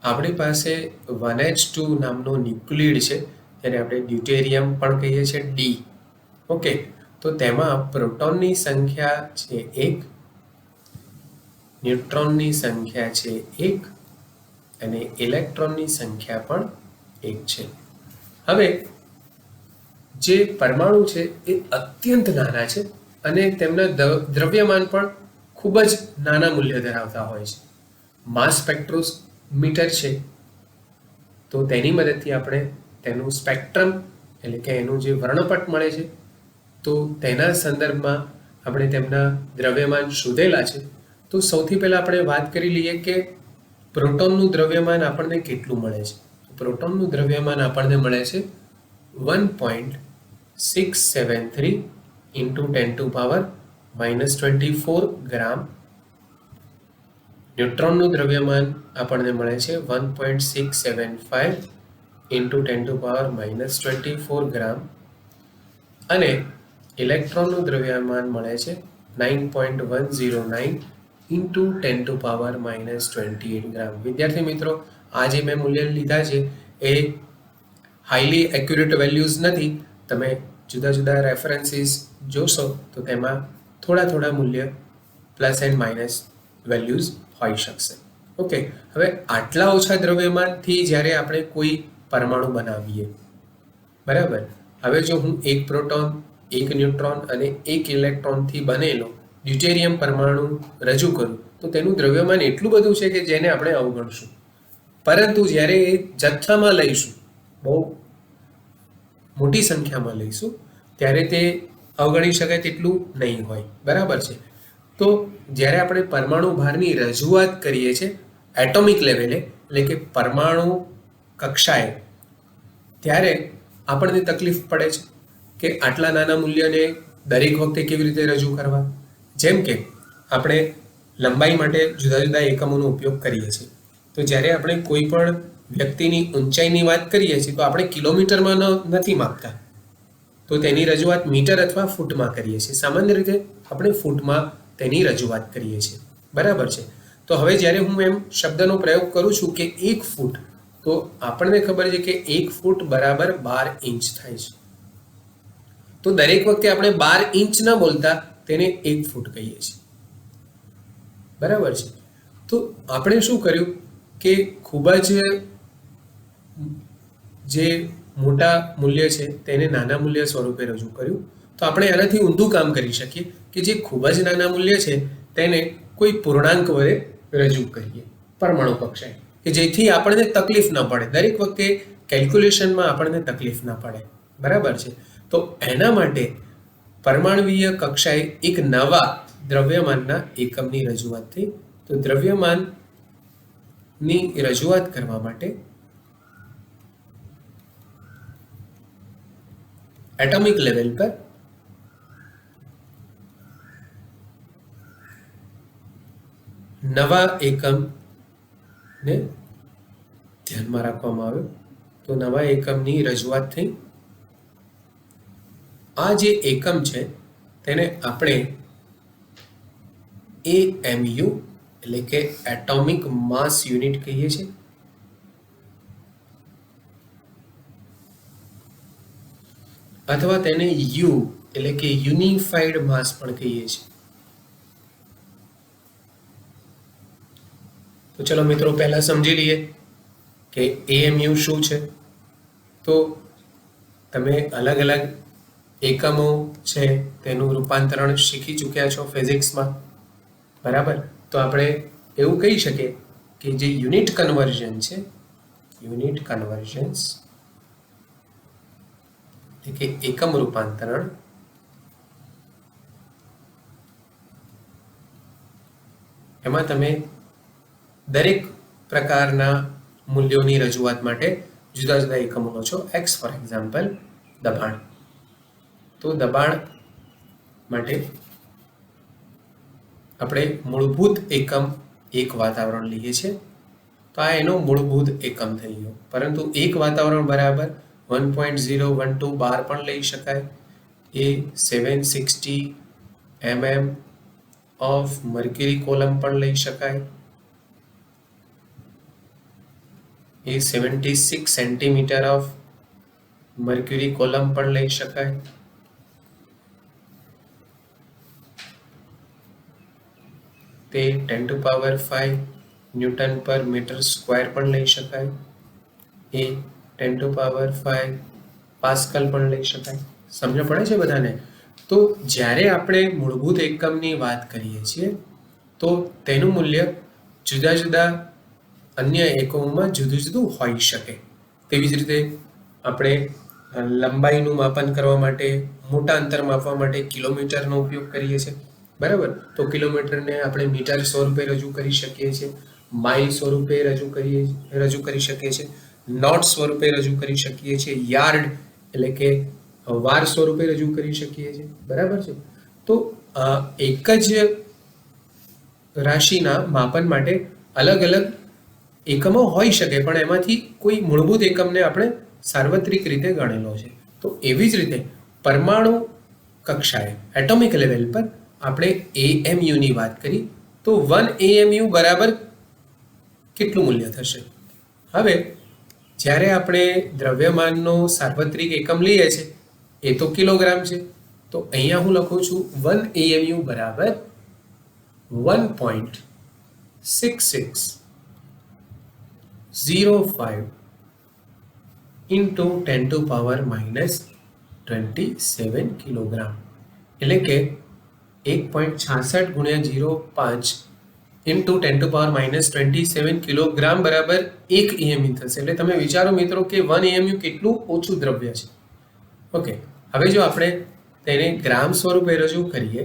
આપણી પાસે 1H2 નામનો ન્યુક્લિયડ છે, જેને આપણે ડ્યુટેરિયમ પણ કહીએ છીએ ડી. ઓકે, તો તેમાં પ્રોટોનની સંખ્યા છે 1, ન્યુટ્રોનની સંખ્યા છે 1 અને ઇલેક્ટ્રોનની સંખ્યા પણ 1 છે. હવે જે પરમાણુ છે એ અત્યંત નાના છે અને તેમના દ્રવ્યમાન પણ ખૂબ જ નાના મૂલ્ય ધરાવતા હોય છે. માસ સ્પેક્ટ્રોમીટર છે, તો તેની મદદથી આપણે તેનું સ્પેક્ટ્રમ એટલે કે એનું જે વર્ણપટ મળે છે, તો તેના સંદર્ભમાં આપણે તેમના દ્રવ્યમાન શોધેલા છે. તો સૌથી પહેલાં આપણે વાત કરી લઈએ કે પ્રોટોનનું દ્રવ્યમાન આપણને કેટલું મળે છે. પ્રોટોનનું દ્રવ્યમાન આપણને મળે છે 1.673 into 10⁻⁻24 ગ્રામ. ન્યુટ્રોનનું દ્રવ્યમાન આપણને મળે છે 1.675 into 10⁻⁻24 ગ્રામ અને ઇલેક્ટ્રોનનું દ્રવ્યમાન મળે છે 9.109 into 10⁻⁻28 ગ્રામ. વિદ્યાર્થી મિત્રો, આ જે મેં મૂલ્ય લીધા છે એ હાઈલી એક્યુરેટ વેલ્યુઝ નથી. તમે જુદા જુદા રેફરન્સીસ જોશો તો તેમાં થોડા મૂલ્ય પ્લસ એન્ડ માઇનસ વેલ્યુઝ હોઈ શકશે. ઓકે, હવે આટલા ઓછા દ્રવ્યમાનથી જ્યારે આપણે કોઈ પરમાણુ બનાવીએ, બરાબર, હવે જો હું એક પ્રોટોન, એક ન્યુટ્રોન અને એક ઇલેક્ટ્રોનથી બનેલો ડ્યુટેરિયમ પરમાણુ રજૂ કરું તો તેનું દ્રવ્યમાન એટલું બધું છે કે જેને આપણે અવગણશું. પરંતુ જ્યારે એ જથ્થામાં લઈશું, બહુ મોટી સંખ્યામાં લઈશું, ત્યારે તે અવગણી શકાય તેટલું નહીં હોય. બરાબર છે. તો જ્યારે આપણે પરમાણુ ભારની રજૂઆત કરીએ છીએ એટોમિક લેવલે, એટલે કે પરમાણુ કક્ષાએ, ત્યારે આપણને તકલીફ પડે છે કે આટલા નાના મૂલ્યને દરેક વખતે કેવી રીતે રજૂ કરવા. જેમ કે આપણે લંબાઈ માટે જુદા જુદા એકમોનો ઉપયોગ કરીએ છીએ. તો જ્યારે આપણે કોઈ પણ વ્યક્તિની ઊંચાઈની વાત કરીએ છીએ તો આપણે કિલોમીટરમાં નથી માપતા, તો તેની રજૂઆત મીટર અથવા ફૂટમાં કરીએ છીએ. સામાન્ય રીતે આપણે ફૂટમાં તેની રજૂઆત કરીએ છીએ. બરાબર છે. તો હવે જ્યારે હું એમ શબ્દનો પ્રયોગ કરું છું કે 1 ફૂટ, તો આપણને ખબર છે કે 1 ફૂટ બરાબર 12 ઇંચ થાય છે. તો દરેક વખતે આપણે 12 ઇંચ ન બોલતા તેને 1 ફૂટ કહીએ છીએ. બરાબર છે. તો આપણે શું કર્યું કે ખૂબ જ જે મોટા મૂલ્ય છે તેને નાના મૂલ્ય સ્વરૂપે રજૂ કર્યું. તો આપણે આનાથી ઊંધું કામ કરી શકીએ કે જે ખૂબ જ નાના મૂલ્ય છે તેને કોઈ પૂર્ણાંક વડે રજૂ કરીએ પરમાણુ કક્ષાએ, કે જેથી આપણને તકલીફ ન પડે, દરેક વખતે કેલ્ક્યુલેશનમાં આપણને તકલીફ ન પડે. બરાબર છે. તો એના માટે પરમાણુવીય કક્ષાએ એક નવા દ્રવ્યમાનના એકમની રજૂઆત થઈ. તો દ્રવ્યમાનની રજૂઆત કરવા માટે એટોમિક લેવલ પર નવા એકમને ધ્યાનમાં રાખવામાં આવ્યો. તો નવા એકમની રજૂઆત થઈ. આ જે એકમ છે તેને આપણે AMU એટલે કે એટોમિક માસ યુનિટ કહીએ છીએ. અથવા તેને યુ એટલે કે યુનિફાઈડ માસ પણ કહીએ છીએ. તો ચલો મિત્રો, પહેલા સમજી લઈએ કે AMU શું છે. તો તમે અલગ અલગ એકમો છે તેનું રૂપાંતરણ શીખી ચૂક્યા છો ફિઝિક્સમાં. બરાબર. તો આપણે એવું કહી શકીએ કે જે યુનિટ કન્વર્ઝન છે, યુનિટ કન્વર્જન્સ એટલે કે એકમ રૂપાંતરણ, એમાં તમે દરેક પ્રકારના મૂલ્યોની રજૂઆત માટે જુદા જુદા એકમો લો છો. એક્સ ફોર એક્ઝામ્પલ દબાણ. તો દબાણ માટે આપણે મૂળભૂત એકમ એક વાતાવરણ લઈએ છીએ. તો આ એનો મૂળભૂત એકમ થઈ ગયો. પરંતુ એક વાતાવરણ બરાબર 1.012 બાર પણ લઈ શકાય. એ 760 mm ઓફ મર્ક્યુરી કોલમ પણ લઈ શકાય. એ 76 સેન્ટીમીટર ઓફ મર્ક્યુરી કોલમ પણ લઈ શકાય, તે 10⁵ ન્યૂટન પર મીટર સ્ક્વેર પણ લઈ શકાય, એ 10⁵ પાસ્કલ પણ લઈ શકાય. સમજ પડે છે બધાને? તો જ્યારે આપણે મૂળભૂત એકમની વાત કરીએ છીએ તો તેનું મૂલ્ય જુદા જુદા અન્ય એકમોમાં જુદું જુદું હોઈ શકે. તેવી જ રીતે આપણે લંબાઈનું માપન કરવા માટે, મોટા અંતર માપવા માટે કિલોમીટરનો ઉપયોગ કરીએ છીએ, બરાબર? તો કિલોમીટરને આપણે મીટર સ્વરૂપે રજૂ કરી શકીએ છીએ, માઇલ સ્વરૂપે રજૂ કરી શકીએ છીએ, નોટ સ્વરૂપે રજૂ કરી શકીએ છીએ, યાર્ડ એટલે કે વાર સ્વરૂપે રજૂ કરી શકીએ છીએ, બરાબર છે? તો એક જ રાશિના માપન માટે અલગ અલગ એકમો હોઈ શકે, પણ એમાંથી કોઈ મૂળભૂત એકમને આપણે સાર્વત્રિક રીતે ગણેલો છે. તો એવી જ રીતે પરમાણુ કક્ષાએ એટોમિક લેવલ પર આપણે AMUની વાત કરી તો 1 AMU બરાબર કેટલું મૂલ્ય થશે? હવે જ્યારે આપણે દ્રવ્યમાનનો સાર્વત્રિક એકમ લઈએ છીએ એ તો કિલોગ્રામ છે, તો અહીંયા હું લખું છું 1 AMU બરાબર 1.6605 into 10⁻⁻27 કિલોગ્રામ, એટલે કે 1.66 ગુણ્યા 0.5 into 10⁻⁻27 કિલોગ્રામ બરાબર 1 AMU થશે. એટલે તમે વિચારો મિત્રો કે 1 AMU કેટલું ઓછું દ્રવ્ય છે. ઓકે, હવે જો આપણે તેને ગ્રામ સ્વરૂપે રજૂ કરીએ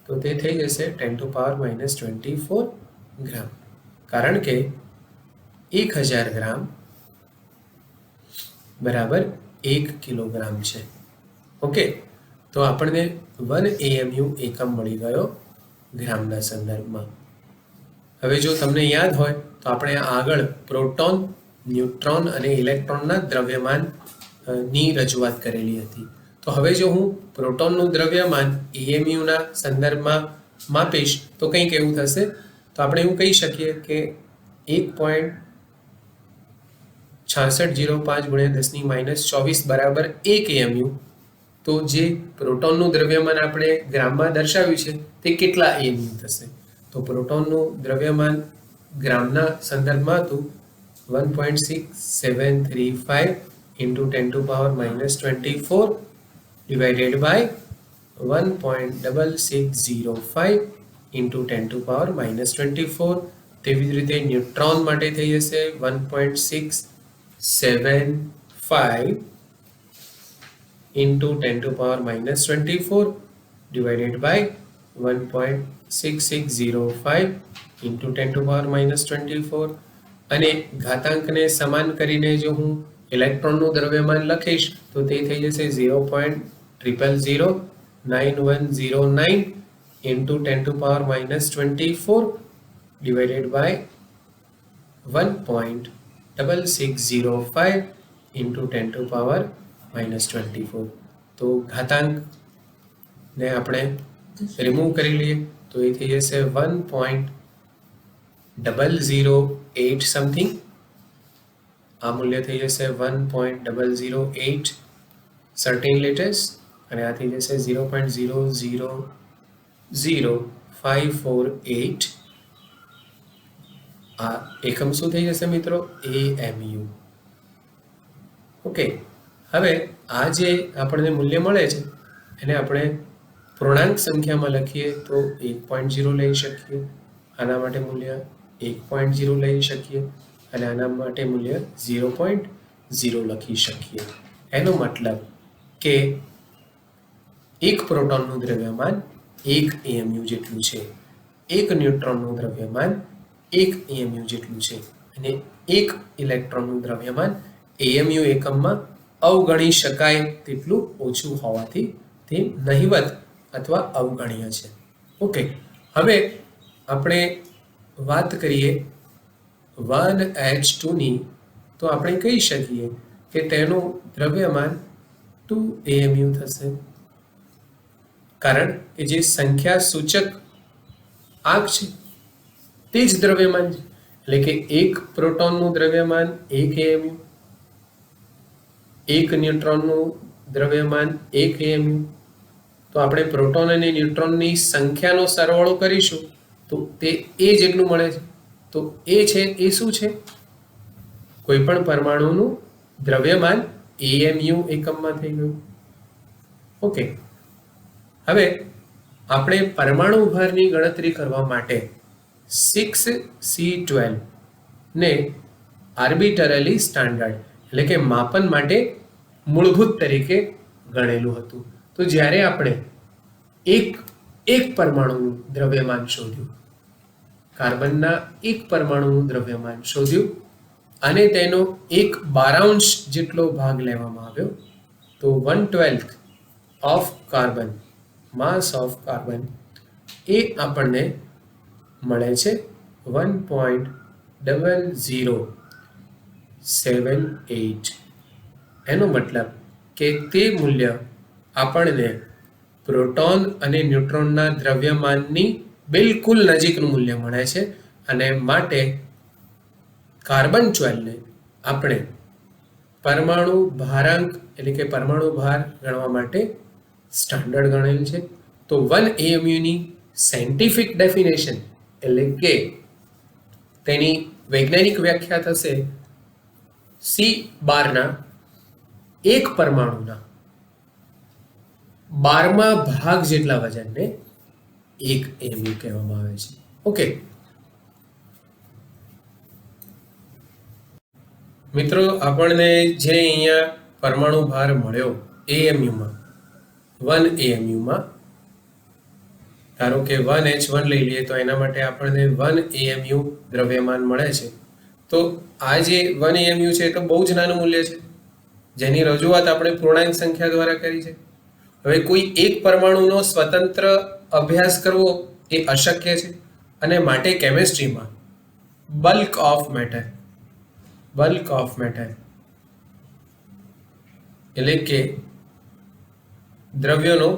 તો તે થઈ જશે 10⁻⁻24 ગ્રામ, કારણ કે 1000 ગ્રામ બરાબર 1 કિલોગ્રામ છે. ઓકે, તો આપણને 1 AMU એકમ મળી ગયો ગ્રામના સંદર્ભમાં. હવે જો તમને યાદ હોય તો આપણે આગળ પ્રોટોન, ન્યુટ્રોન અને ઇલેક્ટ્રોનના દ્રવ્યમાન ની રજૂઆત કરેલી હતી. તો હવે જો હું પ્રોટોનનું દ્રવ્યમાન AMUના સંદર્ભમાં માપીશ તો કંઈક એવું થશે. તો આપણે એવું કહી શકીએ કે 1.6605 ગુણ્યા 10⁻⁻24 બરાબર 1 AMU. તો જે પ્રોટોનનું દ્રવ્યમાન આપણે ગ્રામમાં દર્શાવ્યું છે તે કેટલા AMU થશે? તો પ્રોટોનનું દ્રવ્યમાન ગ્રામના સંદર્ભમાં હતું 1.6735 into 10⁻⁻24 divided by 1.6605 into 10⁻⁻24. તેવી જ રીતે ન્યુટ્રોન માટે થઈ જશે 1.675 into 10⁻⁻24 divided by 1.6605 into 10⁻⁻24. અને ઘાતાંકને સમાન કરીને જો હું ઇલેક્ટ્રોનનું દ્રવ્યમાન લખીશ તો તે થઈ જશે 0.000909 into 10⁻⁻24 divided by 1.6605 into 10⁻⁻24. તો ઘાતાંકને આપણે રિમૂવ કરી લઈએ તો એ થઈ જશે 1.008 સમથિંગ. આ મૂલ્ય થઈ જશે 1.008 13 લીટર્સ અને આ થઈ જશે 0.000548. આ એકમ શું થઈ જશે મિત્રો? AMU. ઓકે, હવે આ જે આપણને મૂલ્ય મળે છે એને આપણે પૂર્ણાંક સંખ્યામાં લખીએ તો 1.0 લઈ શકીએ, આના માટે મૂલ્ય 1.0 લઈ શકીએ અને આના માટે મૂલ્ય 0.0 લખી શકીએ. એનો મતલબ કે એક પ્રોટોનનું દ્રવ્યમાન 1 AMU જેટલું છે, એક ન્યુટ્રોનનું દ્રવ્યમાન 1 AMU જેટલું છે અને એક ઇલેક્ટ્રોનનું દ્રવ્યમાન AMU એકમમાં અવગણી શકાય તેટલું ઓછું હોવાથી તે નહિવત અથવા અવગણ્ય છે. ઓકે, હવે આપણે વાત કરીએ 1H2ની તો આપણે કહી શકીએ કે તેનું દ્રવ્યમાન 2 AMU થશે, કારણ કે જે સંખ્યા સૂચક આંક છે તે જ દ્રવ્યમાન છે. એટલે કે એક પ્રોટોનનું દ્રવ્યમાન 1 AMU, એક ન્યુટ્રોનનું દ્રવ્યમાન 1 AMU. તો આપણે પ્રોટોન અને ન્યુટ્રોનની સંખ્યાનો સરવાળો કરીશું તો તે એ જેટલું મળે છે. તો એ છે એ શું છે? કોઈ પણ પરમાણુનું દ્રવ્યમાન AMU એકમમાં થઈ ગયું. ઓકે, હવે આપણે પરમાણુ ભારની ગણતરી કરવા માટે 6C12 ને આર્બિટરલી સ્ટાન્ડર્ડ એટલે કે માપન માટે મૂળભૂત તરીકે ગણેલું હતું. તો જ્યારે આપણે એક પરમાણુનું દ્રવ્યમાન શોધ્યું, કાર્બનના એક પરમાણુનું દ્રવ્યમાન શોધ્યું અને તેનો 1/12 જેટલો ભાગ લેવામાં આવ્યો, તો 1/12 of carbon, mass of carbon, એ આપણને મળે છે 1.0078. એનો મતલબ કે તે મૂલ્ય આપણને પ્રોટોન અને ન્યુટ્રોનના દ્રવ્યમાનની બિલકુલ નજીકનું મૂલ્ય મળે છે. અને માટે કાર્બન 12ને આપણે પરમાણુ ભારાંક એટલે કે પરમાણુ ભાર ગણવા માટે સ્ટાન્ડર્ડ ગણેલ છે. તો 1 AMU ની સાયન્ટિફિક ડેફિનેશન એટલે કે તેની વૈજ્ઞાનિક વ્યાખ્યા થશે C12ના એક પરમાણુના 12મા ભાગ જેટલા વજનને 1 AMU કહેવામાં આવે છે. ઓકે મિત્રો, આપણને જે અહીંયા પરમાણુ ભાર મળ્યો AMUમાં, 1 AMUમાં, ધારો કે 1H1 લઈ લઈએ તો એના માટે આપણને 1 AMU દ્રવ્યમાન મળે છે. તો આ જે 1 AMU છે એ તો બહુ જ નાનું મૂલ્ય છે, જેની રજૂઆત આપણે પૂર્ણાંક સંખ્યા દ્વારા કરી છે. હવે કોઈ એક પરમાણુનો સ્વતંત્ર અભ્યાસ કરવો એ અશક્ય છે અને માટે કેમિસ્ટ્રીમાં બલ્ક ઓફ મેટર એટલે કે દ્રવ્યનો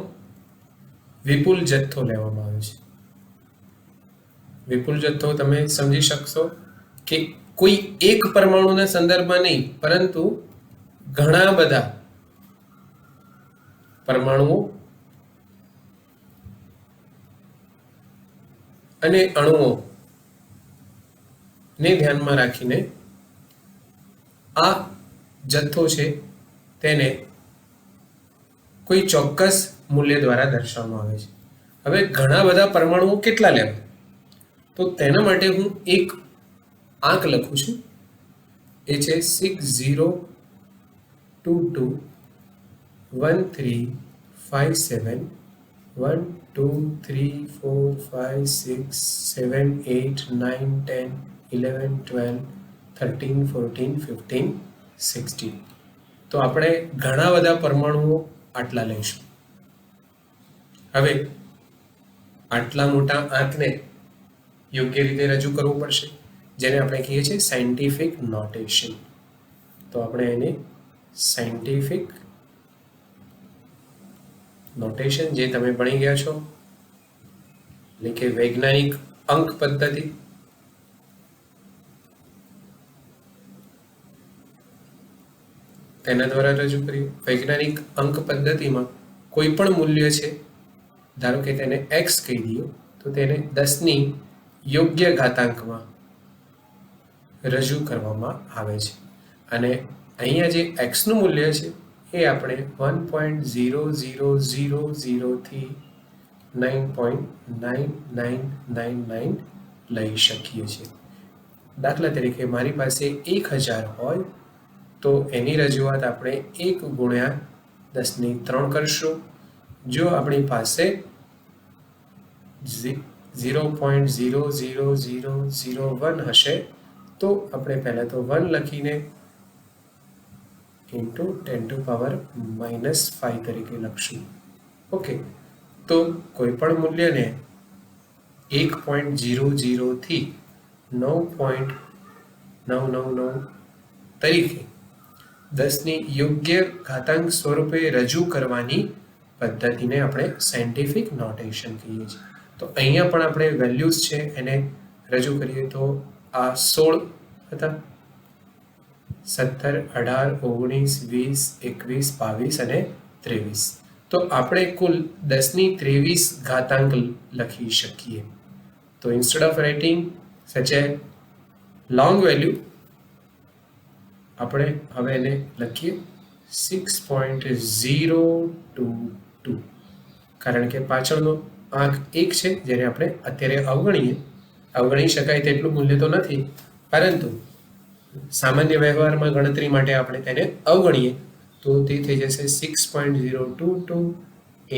વિપુલ જથ્થો લેવામાં આવે છે. વિપુલ જથ્થો તમે સમજી શકશો કે કોઈ એક પરમાણુના સંદર્ભમાં નહીં, પરંતુ ઘણા બધા પરમાણુઓ અને અણુઓ ને ધ્યાનમાં રાખીને આ જથ્થો છે તેને કોઈ ચોક્કસ મૂલ્ય દ્વારા દર્શાવવામાં આવે છે. હવે ઘણા બધા પરમાણુઓ કેટલા લેવા, તો તેના માટે હું એક આંક લખું છું. એ છે 60221357 1 2 3 4 5 6 7 8 9 10 11 12 13 14 15 16. તો આપણે ઘણા બધા પરમાણુઓ આટલા લઈશું. હવે આટલા મોટા આંકને યોગ્ય રીતે રજૂ કરવું પડશે, જેને આપણે કહીએ છીએ સાયન્ટિફિક નોટેશન. તો આપણે એને સાયન્ટિફિક નોટેશન, જે તમે ભણી ગયા છો, એટલે કે વૈજ્ઞાનિક અંક પદ્ધતિ, તેના દ્વારા રજૂ કર્યું. વૈજ્ઞાનિક અંક પદ્ધતિમાં કોઈ પણ મૂલ્ય છે, ધારો કે તેને x કહી દઈએ, તો તેને 10ની યોગ્ય ઘાતાંકમાં રજૂ કરવામાં આવે છે. અને અહીંયા જે x નું મૂલ્ય છે એ આપણે 1.0000 થી 9.9999 લઈ શકીએ છીએ. દાખલા તરીકે મારી પાસે 1000 હોય તો એની રજૂઆત આપણે 1 ગુણ્યા 10³ કરશું. જો આપણી પાસે 0.00001 હશે તો આપણે પહેલાં તો 1 લખીને ઇન્ટુ 10⁻⁻5 તરીકે લખશું. ઓકે, તો કોઈ પણ મૂલ્યને 1.00 થી 9.999 તરીકે 10ની યોગ્ય ઘાતાંક સ્વરૂપે રજૂ કરવાની પદ્ધતિને આપણે સાયન્ટિફિક નોટેશન કહીએ છીએ. તો અહીંયા પણ આપણે વેલ્યુઝ છે એને રજૂ કરીએ તો આ 16 હતા, 17, 18, 19, 20, 21, 22 અને 23. તો આપણે કુલ 10⁻23 ઘાતાંક લખી શકીએ. તો ઇન્સ્ટેડ ઓફ રાઇટિંગ સચ એ લોંગ વેલ્યુ, આપણે હવે એને લખીએ 6.022, કારણ કે પાછળનો આંક 1 છે જેને આપણે અત્યારે અવગણી શકાય તેટલું મૂલ્ય તો નથી, પરંતુ સામાન્ય વ્યવહારમાં ગણતરી માટે આપણે તેને અવગણીએ તો તે થઈ જશે 6.022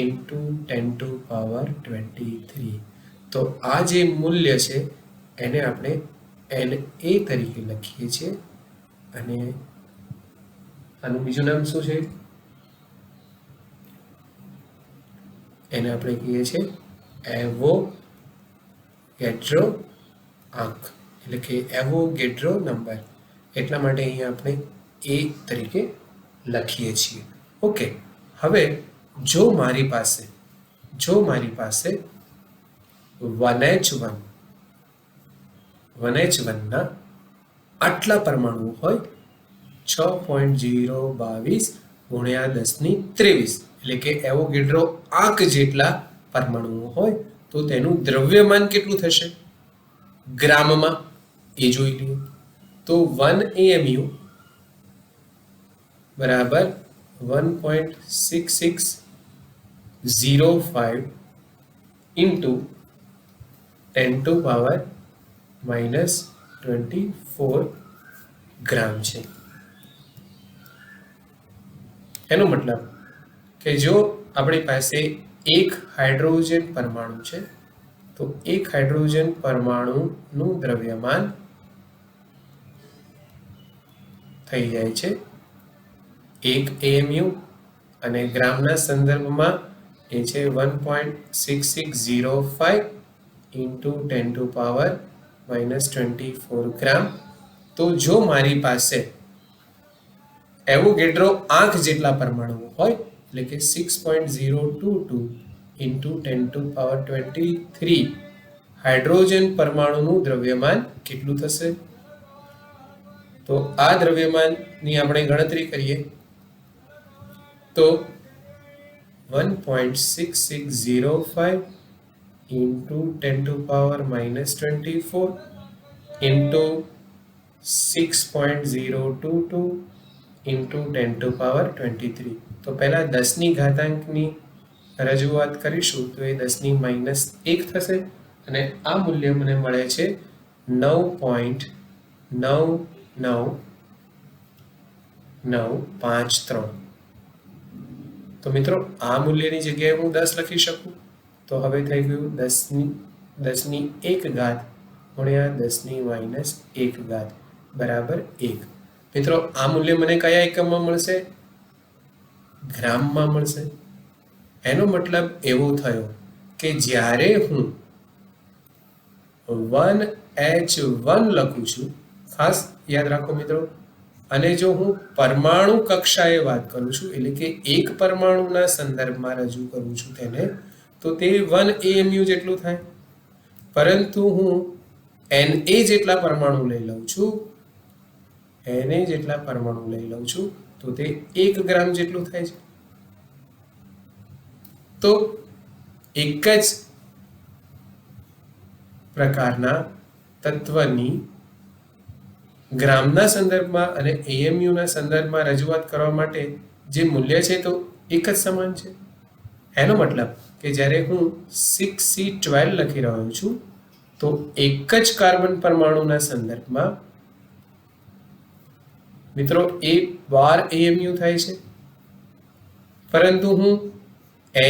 ઇન્ટુ 10⁻23. તો આ જે મૂલ્ય છે એને આપણે NA તરીકે લખીએ છીએ, અને આનું બીજું નામ શું છે? એને આપણે કહીએ છીએ એવોગેડ્રો આંક, એટલે કે એવોગેડ્રો નંબર. એટલા માટે અહીંયા આપણે A તરીકે લખીએ છીએ. ઓકે, હવે જો મારી પાસે 1H1 ના આટલા પરમાણુ હોય 6.022 ગુણ્યા 10⁻23, એટલે કે એવોગેડ્રો આંક જેટલા પરમાણુઓ હોય તો તેનું દ્રવ્યમાન કેટલું થશે ગ્રામમાં એ જોઈ લઈએ. તો 1 AMU બરાબર 1.6605 ઇન્ટુ 10⁻24 ગ્રામ છે. એનો મતલબ કે જો આપણી પાસે એક હાઇડ્રોજન પરમાણુ છે તો એક હાઇડ્રોજન પરમાણુનું દ્રવ્યમાન થઈ જાય છે 1 AMU, અને ગ્રામના સંદર્ભમાં એ છે 1.6605 ઇન્ટુ 10⁻24 ગ્રામ. તો જો મારી પાસે એવોગેડ્રો આંક જેટલા પરમાણુઓ હોય, એટલે કે 6.022 ઇન્ટુ 10⁻23 હાઇડ્રોજન પરમાણુનું દ્રવ્યમાન કેટલું થશે? તો આ દ્રવ્યમાનની આપણે ગણતરી કરીએ તો 1.6605 ઇન્ટુ 10⁻24 ઇન્ટુ 6.022 ઇન્ટુ 10⁻23. તો પહેલા 10ની ઘાતાંકની રજૂઆત કરીશું તો એ 10⁻1 થશે, અને આ મૂલ્ય મને મળે છે 9.99953. તો મિત્રો આ મૂલ્યની જગ્યાએ હું 10 લખી શકું. તો હવે થઈ ગયું 10⁻1 ગુણ્યા 10⁻1 બરાબર 1. મિત્રો આ મૂલ્ય મને કયા એકમમાં મળશે? ગ્રામમાં મળશે. એનો મતલબ એવો થયો કે જ્યારે હું 1H1 લખું છું, ખાસ યાદ રાખો મિત્રો, અને જો હું પરમાણુ કક્ષાએ વાત કરું છું, એટલે કે એક પરમાણુના સંદર્ભમાં રજૂ કરું છું તેને, તો તે 1 AMU જેટલું થાય. પરંતુ હું Na જેટલા પરમાણુ લઈ લઉં છું તો તે 1 ગ્રામ જેટલું થાય છે. તો એક જ પ્રકારના તત્વની ગ્રામના સંદર્ભમાં અને AMUના સંદર્ભમાં રજૂઆત કરવા માટે જે મૂલ્ય છે તો એક જ સમાન છે. એનો મતલબ કે જ્યારે હું 6C12 લખી રહ્યો છું તો એક જ કાર્બન પરમાણુના સંદર્ભમાં મિત્રો એ 12 AMU થાય છે, પરંતુ હું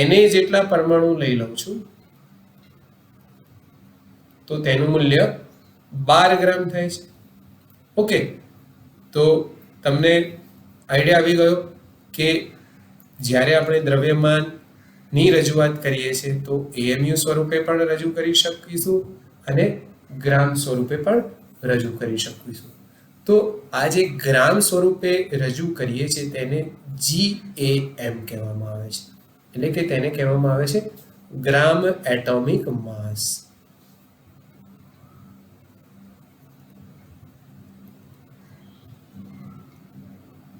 Na જેટલા પરમાણુ લઈ લઉં છું તો તેનું મૂલ્ય 12 ગ્રામ થાય છે. ઓકે, તો તમને આઈડિયા આવી ગયો કે જ્યારે આપણે દ્રવ્યમાનની રજૂઆત કરીએ છીએ તો AMU સ્વરૂપે પણ રજૂ કરી શકીશું અને ગ્રામ સ્વરૂપે પણ રજૂ કરી શકીશું. તો આ જે ગ્રામ સ્વરૂપે રજૂ કરીએ છીએ તેને GAM કહેવામાં આવે છે, એટલે કે તેને કહેવામાં આવે છે ગ્રામ એટોમિક માસ.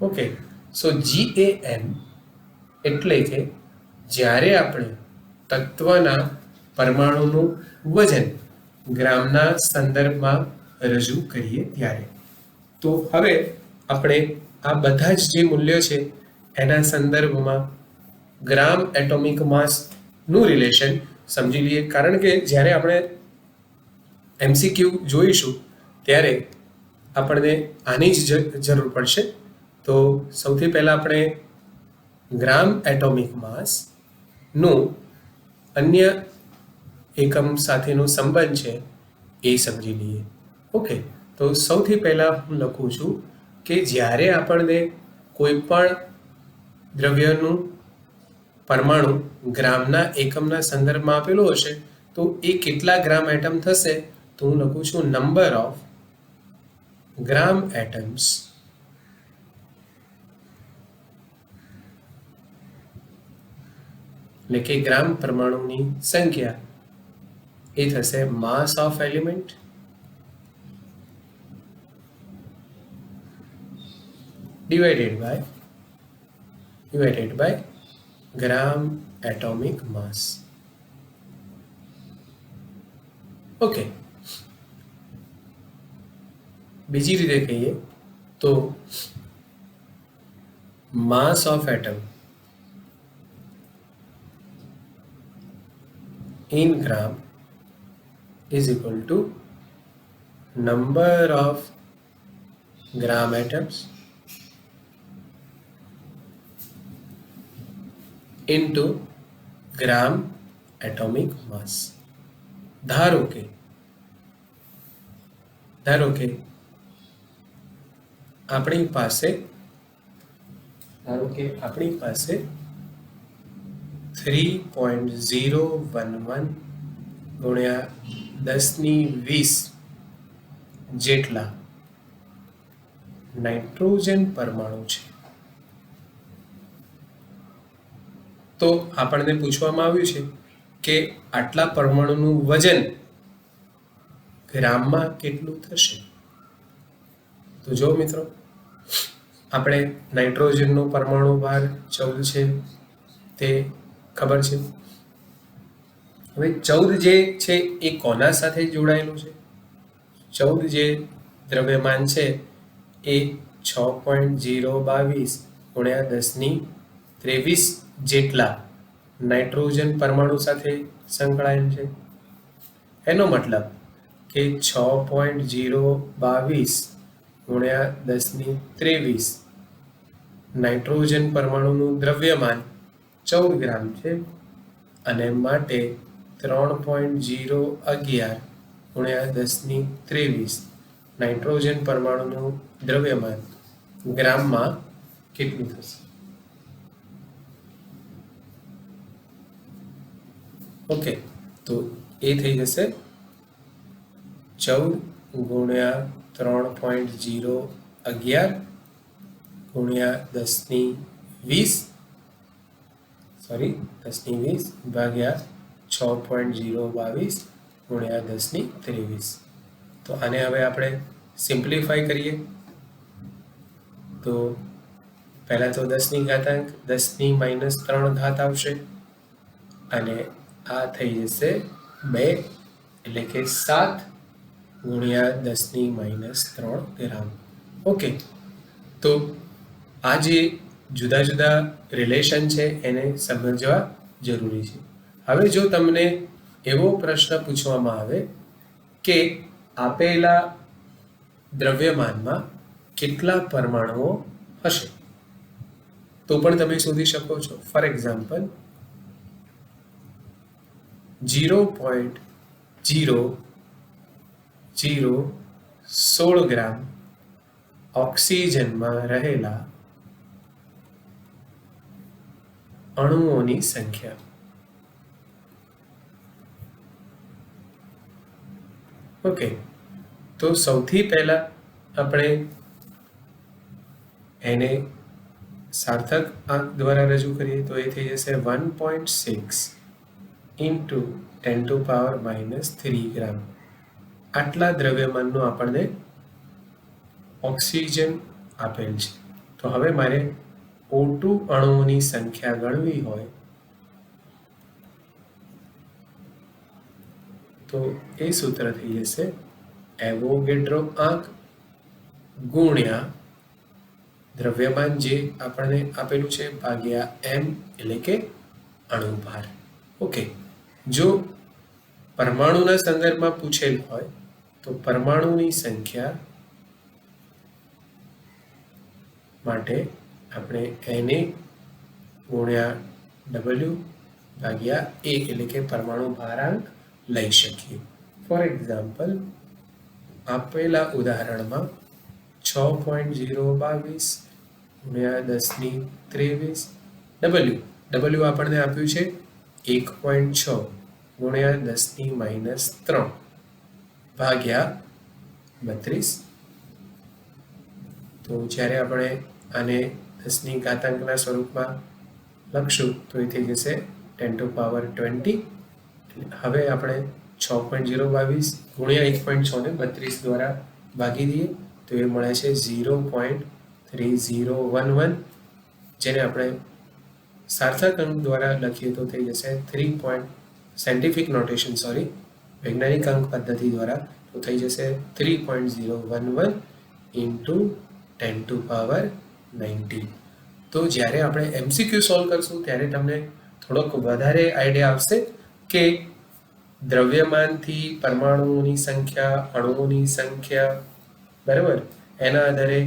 ઓકે, સો GAN એટલે કે જ્યારે આપણે તત્વના પરમાણુનું વજન ગ્રામના સંદર્ભમાં રજૂ કરીએ ત્યારે. તો હવે આપણે આ બધા જ જે મૂલ્યો છે એના સંદર્ભમાં ગ્રામ એટોમિક માસનું રિલેશન સમજી લઈએ, કારણ કે જ્યારે આપણે MCQ જોઈશું ત્યારે આપણને આની જ જરૂર પડશે. તો સૌથી પહેલાં આપણે ગ્રામ એટોમિક માસનું અન્ય એકમ સાથેનો સંબંધ છે એ સમજી લઈએ. ઓકે, તો સૌથી પહેલાં હું લખું છું કે જ્યારે આપણને કોઈ પણ દ્રવ્યનું પરમાણુ ગ્રામના એકમના સંદર્ભમાં આપેલો હશે તો એ કેટલા ગ્રામ એટમ થશે, તો હું લખું છું નંબર ઓફ ગ્રામ એટમ્સ એટલે કે ગ્રામ પરમાણુની સંખ્યા એ થશે માસ of element divided by gram atomic mass. Okay, બીજી રીતે કહીએ તો માસ of atom in gram is equal to number of gram atoms into gram atomic mass. ધારો કે આપણી પાસે 3.011 ગુણ્યા 10⁻20 જેટલા નાઇટ્રોજન પરમાણુ છે. તો આપણને પૂછવામાં આવ્યું છે કે આટલા પરમાણુનું વજન ગ્રામમાં કેટલું થશે. તો જો મિત્રો, આપણે નાઇટ્રોજનનો પરમાણુ ભાર 14 છે તે ખબર છે. હવે 14 જે છે એ કોના સાથે જોડાયેલું છે? 14 જે દ્રવ્યમાન છે એ 6.022 ગુણ્યા 10⁻23 જેટલા નાઇટ્રોજન પરમાણુ સાથે સંકળાયેલ છે. એનો મતલબ કે 6.022 ગુણ્યા 10⁻23 નાઇટ્રોજન પરમાણુનું દ્રવ્યમાન 14 ગ્રામ છે અને માટે 3.011 ગુણ્યા 10⁻23 નાઇટ્રોજન પરમાણુનું દ્રવ્યમાન ગ્રામમાં કેટલું થશે? ઓકે, તો એ થઈ જશે 14 ગુણ્યા 3.011 ગુણ્યા 10⁻20 ભાગ્યા 6.022 ગુણ્યા 10⁻23. તો આને હવે આપણે સિમ્પ્લિફાઈ કરીએ તો પહેલાં તો 10 -3 આવશે અને આ થઈ જશે 2 એટલે કે 7 ગુણ્યા 10⁻³ ગ્રામ. ઓકે, તો આ જે જુદા જુદા રિલેશન છે એને સમજવા જરૂરી છે. હવે જો તમને એવો પ્રશ્ન પૂછવામાં આવે કે આપેલા દ્રવ્યમાનમાં કેટલા પરમાણુઓ હશે તો પણ તમે શોધી શકો છો. ફોર એક્ઝામ્પલ 0.0016 ગ્રામ ઓક્સિજનમાં રહેલા અણુઓની સંખ્યા. ઓકે, તો સૌથી પહેલા આપણે એને સાર્થક આંક દ્વારા રજૂ કરીએ તો એ થઈ જશે 1.6 into 10⁻³ ગ્રામ. આટલા દ્રવ્યમાનનો આપણને ઓક્સિજન આપેલ છે. તો તો હવે મારે O2 અણુઓની સંખ્યા ગણવી હોય તો એ સૂત્ર થઈ જશે એવોગેડ્રો આંક ગુણ્યા દ્રવ્યમાન જે આપણને આપેલું છે ભાગ્યા m એટલે કે અણુભાર. ઓકે, જો પરમાણુના સંદર્ભમાં પૂછેલ હોય તો પરમાણુની સંખ્યા માટે આપણે Na ગુણ્યા W ભાગ્યા A એટલે કે પરમાણુ ભારાંક લઈ શકીએ. ફોર એક્ઝામ્પલ, આપેલા ઉદાહરણમાં 6.022 ગુણ્યા 10⁻23 W આપણને આપ્યું છે 1.6 ગુણ્યા 10⁻³ ભાગ્યા 32. તો જ્યારે આપણે આને 10ની ઘાતાંકના સ્વરૂપમાં લખશું તો એ થઈ જશે 10⁻20. હવે આપણે 6.022 ગુણ્યા 1.6 ને 32 દ્વારા ભાગી દઈએ તો એ મળે છે 0.3011, જેને આપણે સાર્થક અંક દ્વારા લખીએ તો થઈ જશે સાયન્ટિફિક નોટેશન વૈજ્ઞાનિક અંક પદ્ધતિ દ્વારા તો થઈ જશે 3.011 ઇન્ટુ 10⁻90. તો જ્યારે આપણે MCQ સોલ્વ કરશું ત્યારે તમને થોડોક વધારે આઈડિયા આવશે કે દ્રવ્યમાનથી પરમાણુઓની સંખ્યા, અણુઓની સંખ્યા, બરાબર, એના આધારે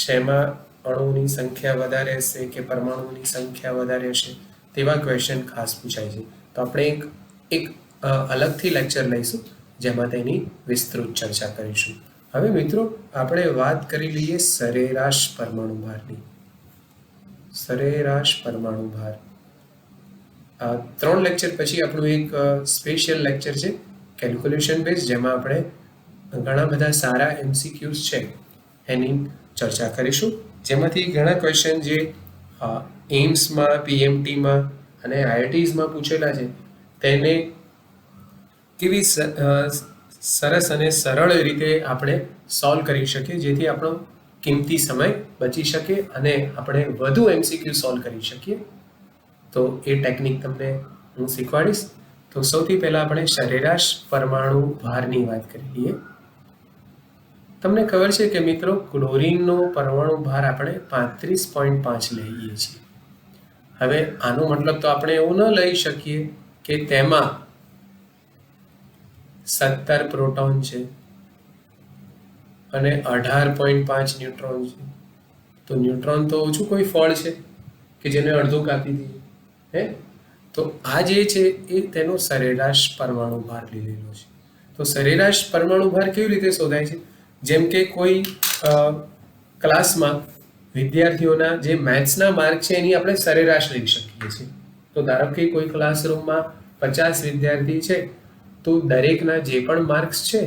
શેમાં અણુઓની સંખ્યા વધારે હશે કે પરમાણુઓની સંખ્યા વધારે હશે તેવા ક્વેશ્ચન ખાસ પૂછાય છે. તો આપણે એક અલગથી લેક્ચર લઈશું જેમાં તેની વિસ્તૃત ચર્ચા કરીશું. હવે મિત્રો આપણે વાત કરી લઈએ સરેરાશ પરમાણુ ભારની. સરેરાશ પરમાણુ ભાર 3 લેક્ચર પછી આપણું એક સ્પેશિયલ લેક્ચર છે કેલ્ક્યુલેશન બેઝ, જેમાં આપણે ઘણા બધા સારા MCQs છે એની ચર્ચા કરીશું, જેમાંથી ઘણા ક્વેશ્ચન જે એમ્સમાં, PMTમાં અને IITsમાં પૂછેલા છે તેને કેવી સરસ અને સરળ રીતે આપણે સોલ્વ કરી શકીએ જેથી આપણો કિંમતી સમય બચી શકે અને આપણે વધુ MCQ સોલ્વ કરી શકીએ. તો એ ટેકનિક તમને હું શીખવાડીશ. તો સૌથી પહેલાં આપણે સરેરાશ પરમાણુ ભારની વાત કરી લઈએ. તમને ખબર છે કે મિત્રો ક્લોરીનનો પરમાણુ ભાર આપણે 35.5 લઈએ છીએ. હવે આનો મતલબ તો આપણે એવું ન લઈ શકીએ કે તેમાં 17 પ્રોટોન છે અને 18.5 ન્યુટ્રોન છે. તો ન્યુટ્રોન તો ઓછું કોઈ ફળ છે કે જેને અડધું કાપી દઈએ હે. તો આ જે છે એ તેનો સરેરાશ પરમાણુ ભાર લીધેલો છે. તો સરેરાશ પરમાણુ ભાર કેવી રીતે શોધાય છે? જેમ કે કોઈ ક્લાસમાં વિદ્યાર્થીઓના જે મેથ્સના માર્ક છે એની આપણે સરેરાશ લઈ શકીએ છીએ. તો ધારો કે કોઈ ક્લાસરૂમમાં 50 વિદ્યાર્થી છે તો દરેકના જે પણ માર્ક્સ છે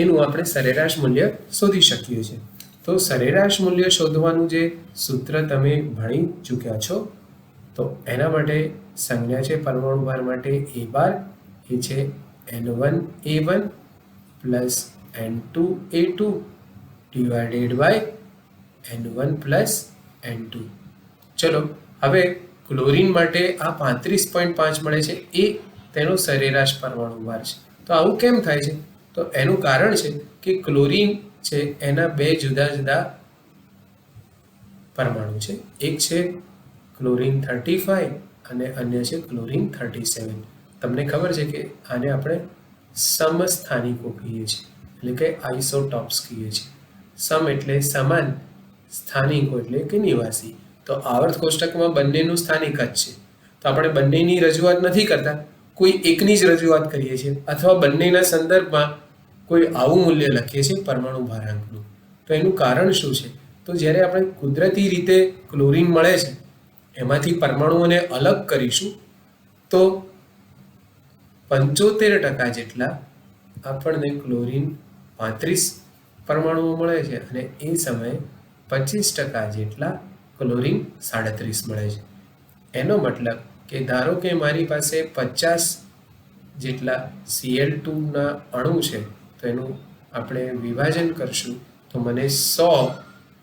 એનું આપણે સરેરાશ મૂલ્ય શોધી શકીએ છીએ. તો સરેરાશ મૂલ્ય શોધવાનું જે સૂત્ર તમે ભણી ચૂક્યા છો તો એના માટે સંજ્ઞા છે પરમાણુ ભાર માટે A બાર, એ છે N1A1 plus N2A2 divided by N1 plus N2. ચલો હવે ક્લોરીન માટે આ 35.5 મળે છે, એ તેનો સરેરાશ પરમાણુ ભાર છે. તો આવું કેમ થાય છે? તો એનું કારણ છે કે ક્લોરીન છે એના બે જુદા જુદા પરમાણુ છે. એક છે ક્લોરીન 35 અને અન્ય છે ક્લોરીન 37. તમને ખબર છે કે આને આપણે સમસ્થાનિકો કહીએ છીએ, એટલે કે આઇસોટોપ્સ કહીએ છીએ. સમ એટલે સમાન, સ્થાનિકો એટલે કે નિવાસી. તો આવર્ત કોષ્ટકમાં બંનેનું સ્થાનિક જ છે. તો આપણે બંનેની રજૂઆત નથી કરતા, કોઈ એકની જ રજૂઆત કરીએ છીએ અથવા બંનેના સંદર્ભમાં કોઈ આવું મૂલ્ય લખીએ છીએ પરમાણુ ભારાંકનું. તો એનું કારણ શું છે? તો જ્યારે આપણે કુદરતી રીતે ક્લોરીન મળે છે એમાંથી પરમાણુઓને અલગ કરીશું તો 75% જેટલા આપણને ક્લોરીન 35 પરમાણુઓ મળે છે અને એ સમયે 25% જેટલા ક્લોરીન 37 મળે છે. એનો મતલબ કે ધારો કે મારી પાસે 50 જેટલા Cl2ના અણુ છે તો એનું આપણે વિભાજન કરશું તો મને 100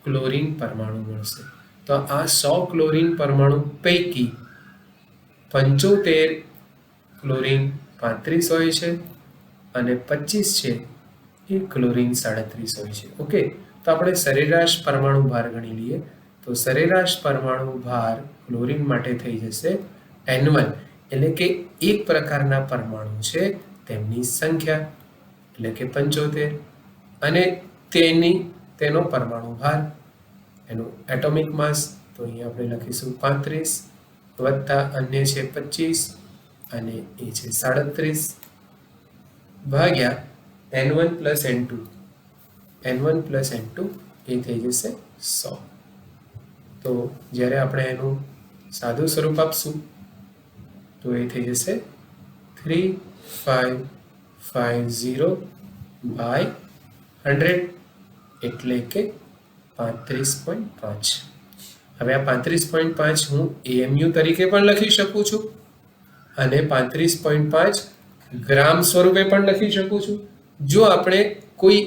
ક્લોરીન પરમાણુ મળશે. તો આ 100 ક્લોરીન પરમાણુ પૈકી 75 ક્લોરીન 35 હોય છે અને 25 છે એ ક્લોરીન 37 હોય છે. ઓકે, તો આપણે સરેરાશ પરમાણુ ભાર ગણી લઈએ. તો સરેરાશ પરમાણુ ભાર ક્લોરીન માટે થઈ જશે N1, એટલે કે એક પ્રકારના પરમાણુ છે તેમની સંખ્યા, એટલે કે 75, અને તેનો પરમાણુ ભાર, એનું એટોમિક માસ, તો અહીંયા આપણે લખીશું 35 વત્તા અન્ય છે 25 અને એ છે 37 ભાગ્યા N1 plus N2. N1 plus N2 એ થઈ જશે 100. તો જ્યારે આપણે એનું સાદું સ્વરૂપ આપશું તો એ થઈ જશે 3550 બાય 100, એટલે કે 35.5. હવે આ 35.5 હું AMU તરીકે પણ લખી શકું છું અને 35.5 ગ્રામ સ્વરૂપે પણ લખી શકું છું. જો આપણે કોઈ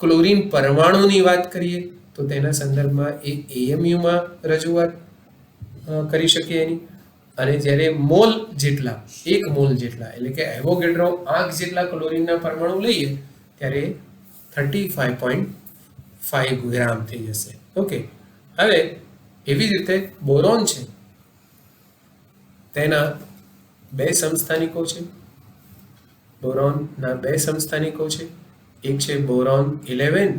ક્લોરીન પરમાણુની વાત કરીએ તો તેના સંદર્ભમાં એ AMUમાં રજૂઆત કરી શકીએ એની. અને જ્યારે મોલ જેટલા, 1 મોલ જેટલા, એટલે કે એવોગેડ્રો આંક જેટલા ક્લોરીનના પરમાણુ લઈએ ત્યારે 35.5 ગ્રામ થઈ જશે. ઓકે, હવે એવી જ રીતે બોરોન છે, તેના 2 સમસ્થાનિકો છે. બોરોનના 2 સમસ્થાનિકો છે, એક છે બોરોન 11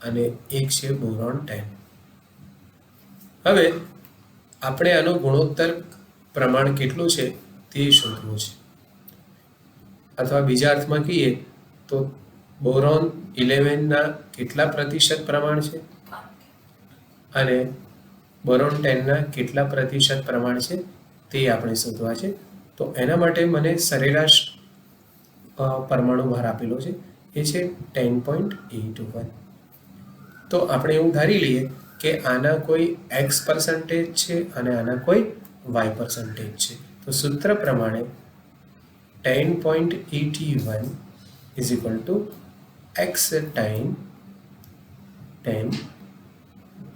અને એક છે બોરોન 10. હવે આપણે આનો ગુણોત્તર પ્રમાણ કેટલું છે તે શોધવું છે, અથવા બીજા અર્થમાં કહીએ તો બોરોન 11ના કેટલા પ્રતિશત પ્રમાણ છે અને બોરોન 10ના કેટલા પ્રતિશત પ્રમાણ છે તે આપણે શોધવા છે. તો એના માટે મને સરેરાશ પરમાણુ ભાર આપેલો છે, એ છે 10.81. તો આપણે એવું ધારી લઈએ કે આના કોઈ x% છે અને આના કોઈ y% છે. તો સૂત્ર પ્રમાણે 10.81 is equal to x time 10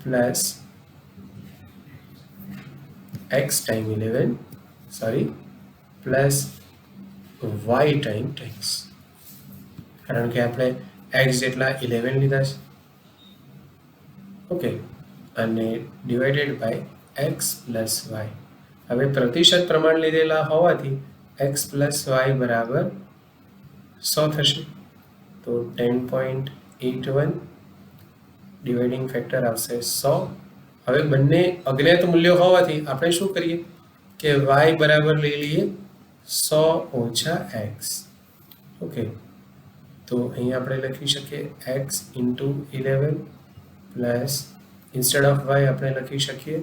plus x time 11 plus y time 10, કારણ કે આપણે x જેટલા 11 લીધા છે. ઓકે, અને divided by x plus y. હવે પ્રતિશત પ્રમાણ લીધેલા હોવાથી x પ્લસ y બરાબર 100 થશે. તો 10.81 ડિવાઇડિંગ ફેક્ટર આવશે 100. હવે બંને અજ્ઞાત મૂલ્યો હોવાથી આપણે શું કરીએ કે y બરાબર લઈ લઈએ 100 ઓછા x. ઓકે, તો અહીં આપણે લખી શકીએ x into 11 plus instead of y આપણે લખી શકીએ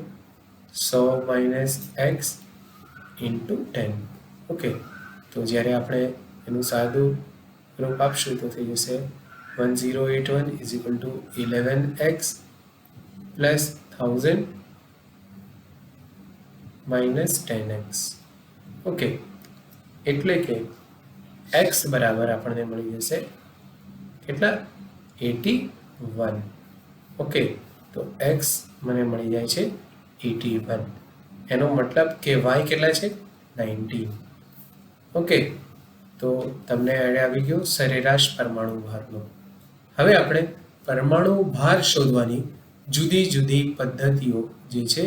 100 માઇનસ x ઇન્ટુ 10. ઓકે, તો જ્યારે આપણે એનું સાદું રૂપ આપશું તો થઈ જશે 1081 is equal to 11x plus 1000 minus 10x. Okay, એટલે કે x બરાબર આપણને મળી જશે કેટલા? 81. ઓકે, તો x મને મળી જાય છે 81. એનો મતલબ કે y કેટલા છે? 19. ઓકે, તો તમને આઈડિયા આવી ગયો સરેરાશ પરમાણુ ભારનો. હવે આપણે પરમાણુ ભાર શોધવાની જુદી જુદી પદ્ધતિઓ જે છે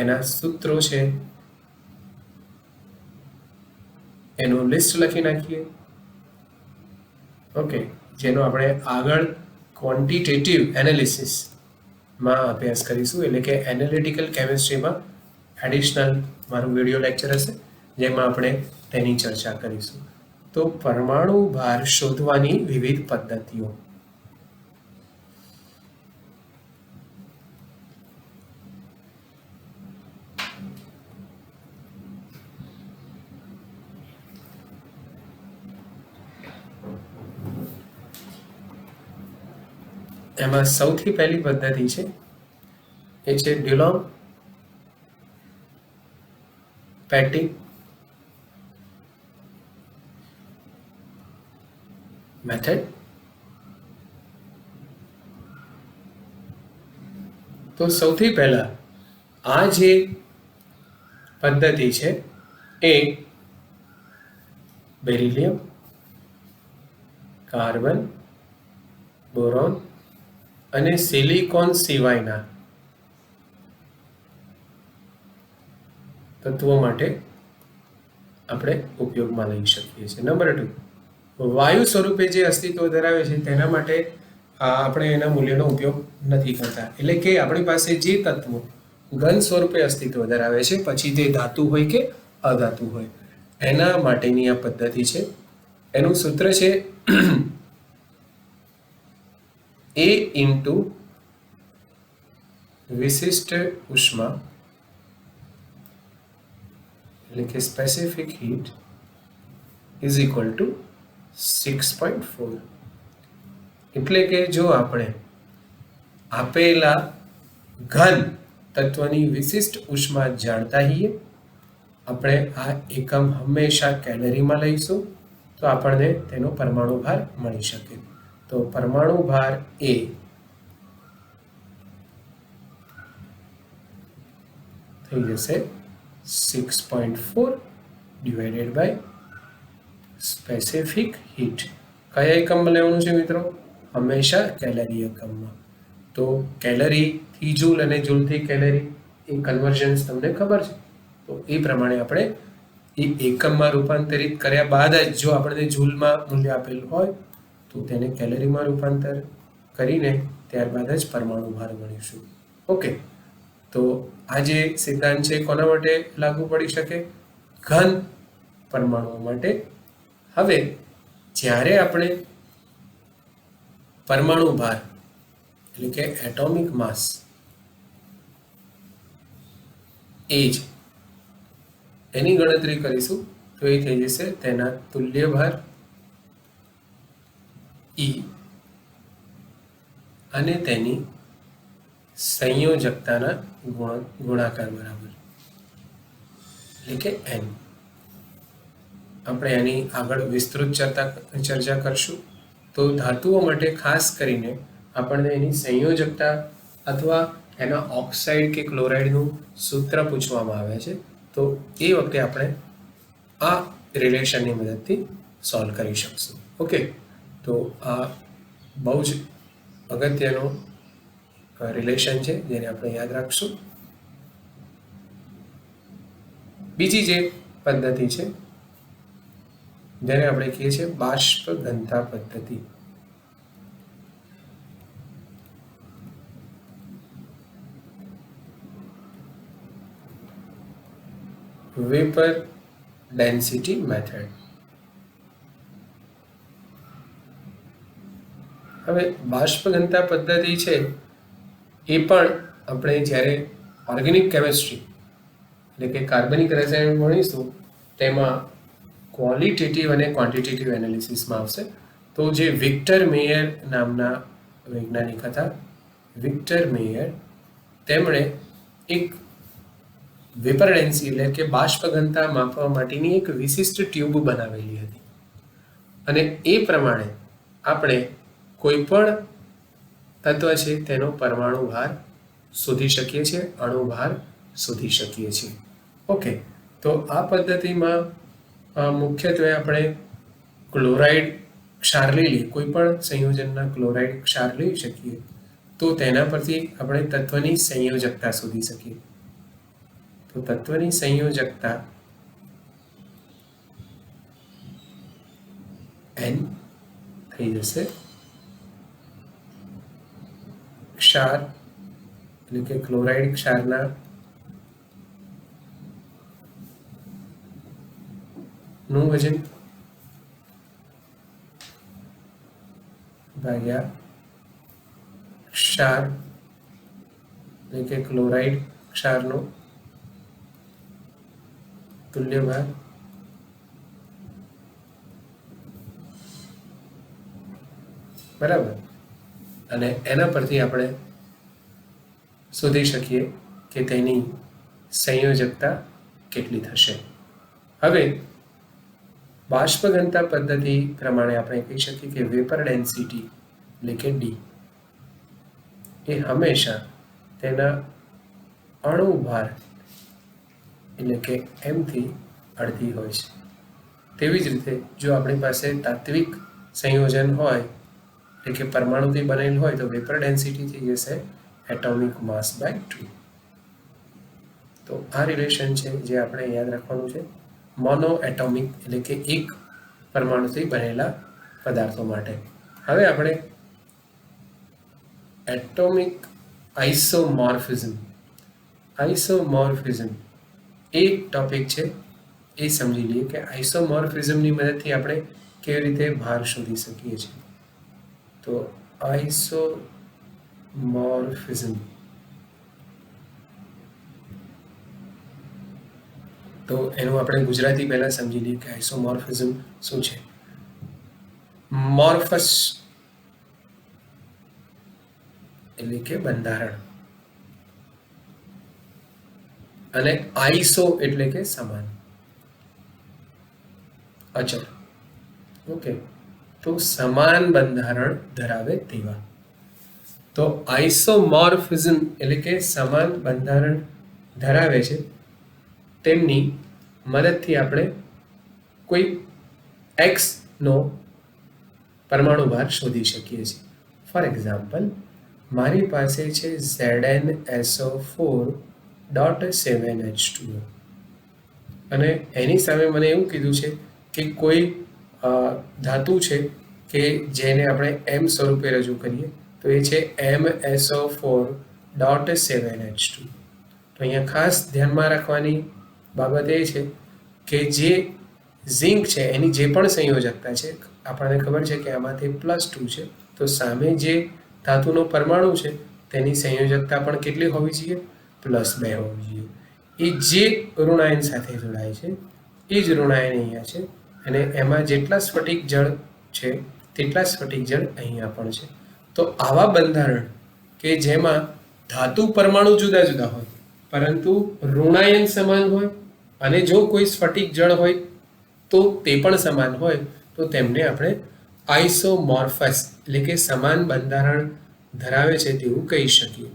એના સૂત્રો છે એનું લિસ્ટ લખી નાખીએ. ઓકે, જેનો આપણે આગળ ક્વોન્ટિટેટિવ એનાલિસિસમાં અભ્યાસ કરીશું, એટલે કે એનાલિટિકલ કેમિસ્ટ્રીમાં એડિશનલ મારું વિડીયો લેક્ચર હશે જેમાં આપણે તેની ચર્ચા કરીશું. તો પરમાણુ ભાર શોધવાની વિવિધ પદ્ધતિઓ. એમાં સૌથી પહેલી પદ્ધતિ છે એ છે ડ્યુલોંગ પેટી મેથડ. તો સૌથી પહેલા આ જે પદ્ધતિ છે એ બેરિલિયમ, કાર્બન, બોરોન અને સિલિકોન સિવાયના તત્વો માટે આપણે ઉપયોગમાં લઈ શકીએ છીએ. નંબર 2, વાયુ સ્વરૂપે જે અસ્તિત્વ ધરાવે છે તેના માટે આપણે એના મૂલ્યનો ઉપયોગ નથી કરતા. એટલે કે આપણી પાસે જે તત્વો ઘન સ્વરૂપે અસ્તિત્વ ધરાવે છે, પછી તે ધાતુ હોય કે અધાતુ હોય, એના માટેની આ પદ્ધતિ છે. એનું સૂત્ર છે A ઇન્ટુ વિશિષ્ટ ઉષ્મા એટલે કે specific heat is equal to 6.4. એટલે કે જો આપણે આપેલા ઘન તત્વની વિશિષ્ટ ઉષ્મા જાણતા હોઈએ, આપણે આ એકમ હંમેશા કેલરીમાં લઈશું તો આપણને તેનો પરમાણુ ભાર મળી શકે. તો પરમાણુ ભાર એ થઈ જશે 6.4 ડિવાઇડેડ બાય સ્પેસિફિક હીટ. કયા એકમમાં લેવાનું છે મિત્રો? હંમેશા કેલરી એકમમાં. તો કેલરીથી જૂલ અને જૂલથી કેલરી એ કન્વર્જન્સ તમને ખબર છે. તો એ પ્રમાણે આપણે એ એકમમાં રૂપાંતરિત કર્યા બાદ જ જો આપણને જૂલમાં મૂલ્ય આપેલું હોય તો તેને કેલરીમાં રૂપાંતર કરીને ત્યારબાદ જ પરમાણુ ભાર ગણીશું. ઓકે, તો આ જે સિદ્ધાંત છે કોના માટે લાગુ પડી શકે? ઘન પરમાણુઓ માટે. હવે જ્યારે આપણે પરમાણુ ભાર એટલે કે એટોમિક માસ એજ એની ગણતરી કરીશું તો એ થઈ જશે તેના તુલ્ય ભાર E અને તેની સંયોજકતાના ગુણાકાર બરાબર એટલે કે n. આપણે એની આગળ વિસ્તૃત ચર્ચા કરશું. તો ધાતુઓ માટે ખાસ કરીને આપણને એની સંયોજકતા અથવા એના ઓક્સાઇડ કે ક્લોરાઇડનું સૂત્ર પૂછવામાં આવે છે. તો એ વખતે આપણે આ રિલેશનની મદદથી સોલ્વ કરી શકશું. ઓકે, તો આ બહુ જ અગત્યનો રિલેશન છે જેને આપણે યાદ રાખશું. બીજી જે પદ્ધતિ છે જેને આપણે કહીએ છીએ બાષ્પ ઘનતા પદ્ધતિ. Vapour density method. હવે બાષ્પ ઘનતા પદ્ધતિ છે એ પણ આપણે જ્યારે ઓર્ગેનિક કેમિસ્ટ્રી એટલે કે કાર્બનિક રસાયણ ભણીશું તેમાં ક્વોલિટેટિવ અને ક્વોન્ટિટેટિવ એનાલિસિસમાં આવશે. તો જે વિક્ટર મેયર નામના વૈજ્ઞાનિક હતા, વિક્ટર મેયર, તેમણે એક વેપર ડેન્સિટી એટલે કે બાષ્પ ઘનતા માપવા માટેની એક વિશિષ્ટ ટ્યુબ બનાવેલી હતી. અને એ પ્રમાણે આપણે કોઈ પણ તત્વ છે તેનો પરમાણુ ભાર શોધી શકીએ છીએ, અણુ ભાર શોધી શકીએ છીએ. ઓકે, તો આ પદ્ધતિમાં મુખ્યત્વે આપણે ક્લોરાઇડ ક્ષાર લઈ લઈએ, કોઈ પણ સંયોજનના ક્લોરાઇડ ક્ષાર લઈ શકીએ તો તેના પરથી આપણે તત્વની સંયોજકતા શોધી શકીએ. તો તત્વની સંયોજકતા n થઈ જશે ક્ષાર એટલે કે ક્લોરાઇડ ક્ષારના નું વજન ભાગ્યા ક્ષાર એટલે કે ક્લોરાઇડ ક્ષારનો તુલ્ય ભાર બરાબર. અને એના પરથી આપણે શોધી શકીએ કે તેની સંયોજકતા કેટલી થશે. હવે બાષ્પ ઘનતા પદ્ધતિ પ્રમાણે આપણે કહી શકીએ કે વેપર ડેન્સિટી એટલે કે D એ હંમેશા તેના અણુભાર એટલે કે એમથી અડધી હોય છે. તેવી જ રીતે જો આપણી પાસે તાત્વિક સંયોજન હોય એટલે કે પરમાણુથી બનેલ હોય તો વેપર ડેન્સિટી થઈ જશે એટોમિક માસ બાય 2. તો આ રિલેશન છે જે આપણે યાદ રાખવાનું છે મોનો એટોમિક એટલે કે એક પરમાણુથી બનેલા પદાર્થો માટે. હવે આપણે એટોમિક આઇસોમોર્ફિઝમ એક ટોપિક છે એ સમજી લઈએ કે આઇસોમોર્ફિઝમની મદદથી આપણે કેવી રીતે ભાર શોધી શકીએ છીએ. તો આઇસોમોર્ફિઝમ તો એનું આપણે ગુજરાતી પહેલા સમજી લઈએ કે આઇસોમોર્ફિઝમ શું છે. મોર્ફસ એટલે કે બંધારણ અને આઈસો એટલે કે સમાન અચળ. ઓકે, તો સમાન બંધારણ ધરાવે તેવા. તો આઇસોમોર્ફિઝમ એટલે કે સમાન બંધારણ ધરાવે છે તેમની મદદથી આપણે કોઈ એક્સ નો પરમાણુ ભાર શોધી શકીએ છીએ. ફોર એક્ઝામ્પલ, મારી પાસે છે ZnSO4.7H2O અને એની સામે મને એવું કીધું છે કે કોઈ ધાતુ છે કે જેને આપણે એમ સ્વરૂપે રજૂ કરીએ તો એ છે MSO4.7H2. તો અહીંયા ખાસ ધ્યાનમાં રાખવાની બાબત એ છે કે જે ઝિંક છે એની જે પણ સંયોજકતા છે આપણને ખબર છે કે આમાંથી +2 છે, તો સામે જે ધાતુનો પરમાણુ છે તેની સંયોજકતા પણ કેટલી હોવી જોઈએ? +2 હોવી જોઈએ. એ જે ઋણાયન સાથે જોડાય છે એ જ ઋણાયન અહીંયા છે અને એમાં જેટલા સ્ફટિક જળ છે તેટલા સ્ફટિક જળ અહીંયા પણ છે. તો આવા બંધારણ કે જેમાં ધાતુ પરમાણુ જુદા જુદા હોય પરંતુ ઋણાયન સમાન હોય અને જો કોઈ સ્ફટિક જળ હોય તો તે પણ સમાન હોય તો તેમને આપણે આઇસોમોર્ફસ એટલે કે સમાન બંધારણ ધરાવે છે તેવું કહી શકીએ.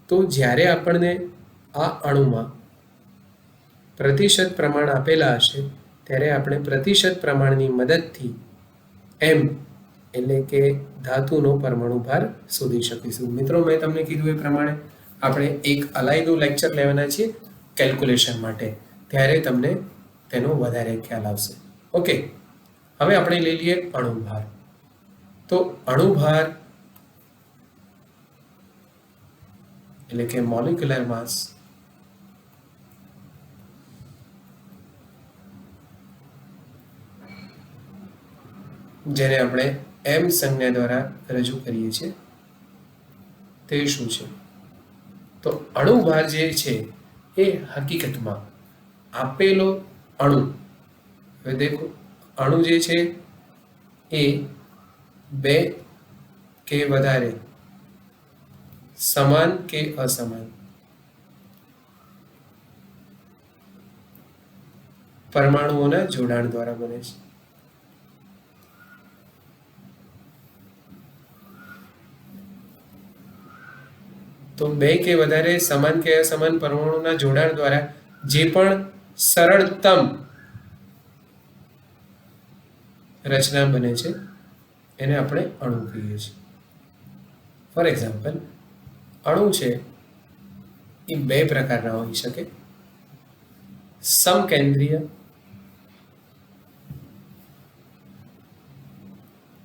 તો જ્યારે આપણને આ અણુમાં પ્રતિશત પ્રમાણ આપેલા હશે ત્યારે આપણે પ્રતિશત પ્રમાણની મદદથી એમ એટલે કે ધાતુનો પરમાણુ ભાર શોધી શકીશું. મિત્રો, મેં તમને કીધું એ પ્રમાણે આપણે એક અલાયદું લેક્ચર લેવાના છીએ કેલ્ક્યુલેશન માટે, ત્યારે તમને તેનો વધારે ખ્યાલ આવશે. ઓકે, હવે આપણે લઈ લઈએ અણુભાર. તો અણુભાર એટલે કે મોલિક્યુલર માસ જેને આપણે એમ સંજ્ઞા દ્વારા રજૂ કરીએ છીએ તે શું છે? તો અણુભાર જે છે એ હકીકતમાં આપેલો અણુ, હવે દેખો અણુ જે છે એ 2 કે વધારે સમાન કે અસમાન પરમાણુઓના જોડાણ દ્વારા બને છે. તો 2 કે વધારે સમાન કે અસમાન પરમાણુના જોડાણ દ્વારા જે પણ સરળતમ રચના બને છે એને આપણે અણુ કહીએ છીએ. ફોર એક્ઝામ્પલ, અણુ છે એ 2 પ્રકારના હોઈ શકે: સમકેન્દ્રીય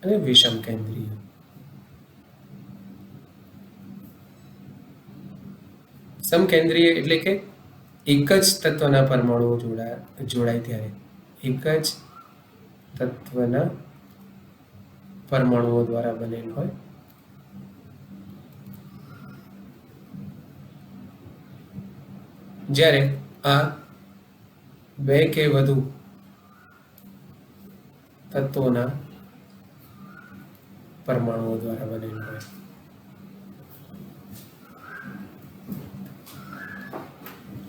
અને વિષમકેન્દ્રીય. સમકેન્દ્રીય એટલે કે એક જ તત્વના પરમાણુઓ જોડાય ત્યારે એક જ તત્વના પરમાણુઓ દ્વારા બનેલ હોય. જ્યારે આ 2 કે વધુ તત્વોના પરમાણુઓ દ્વારા બનેલ હોય.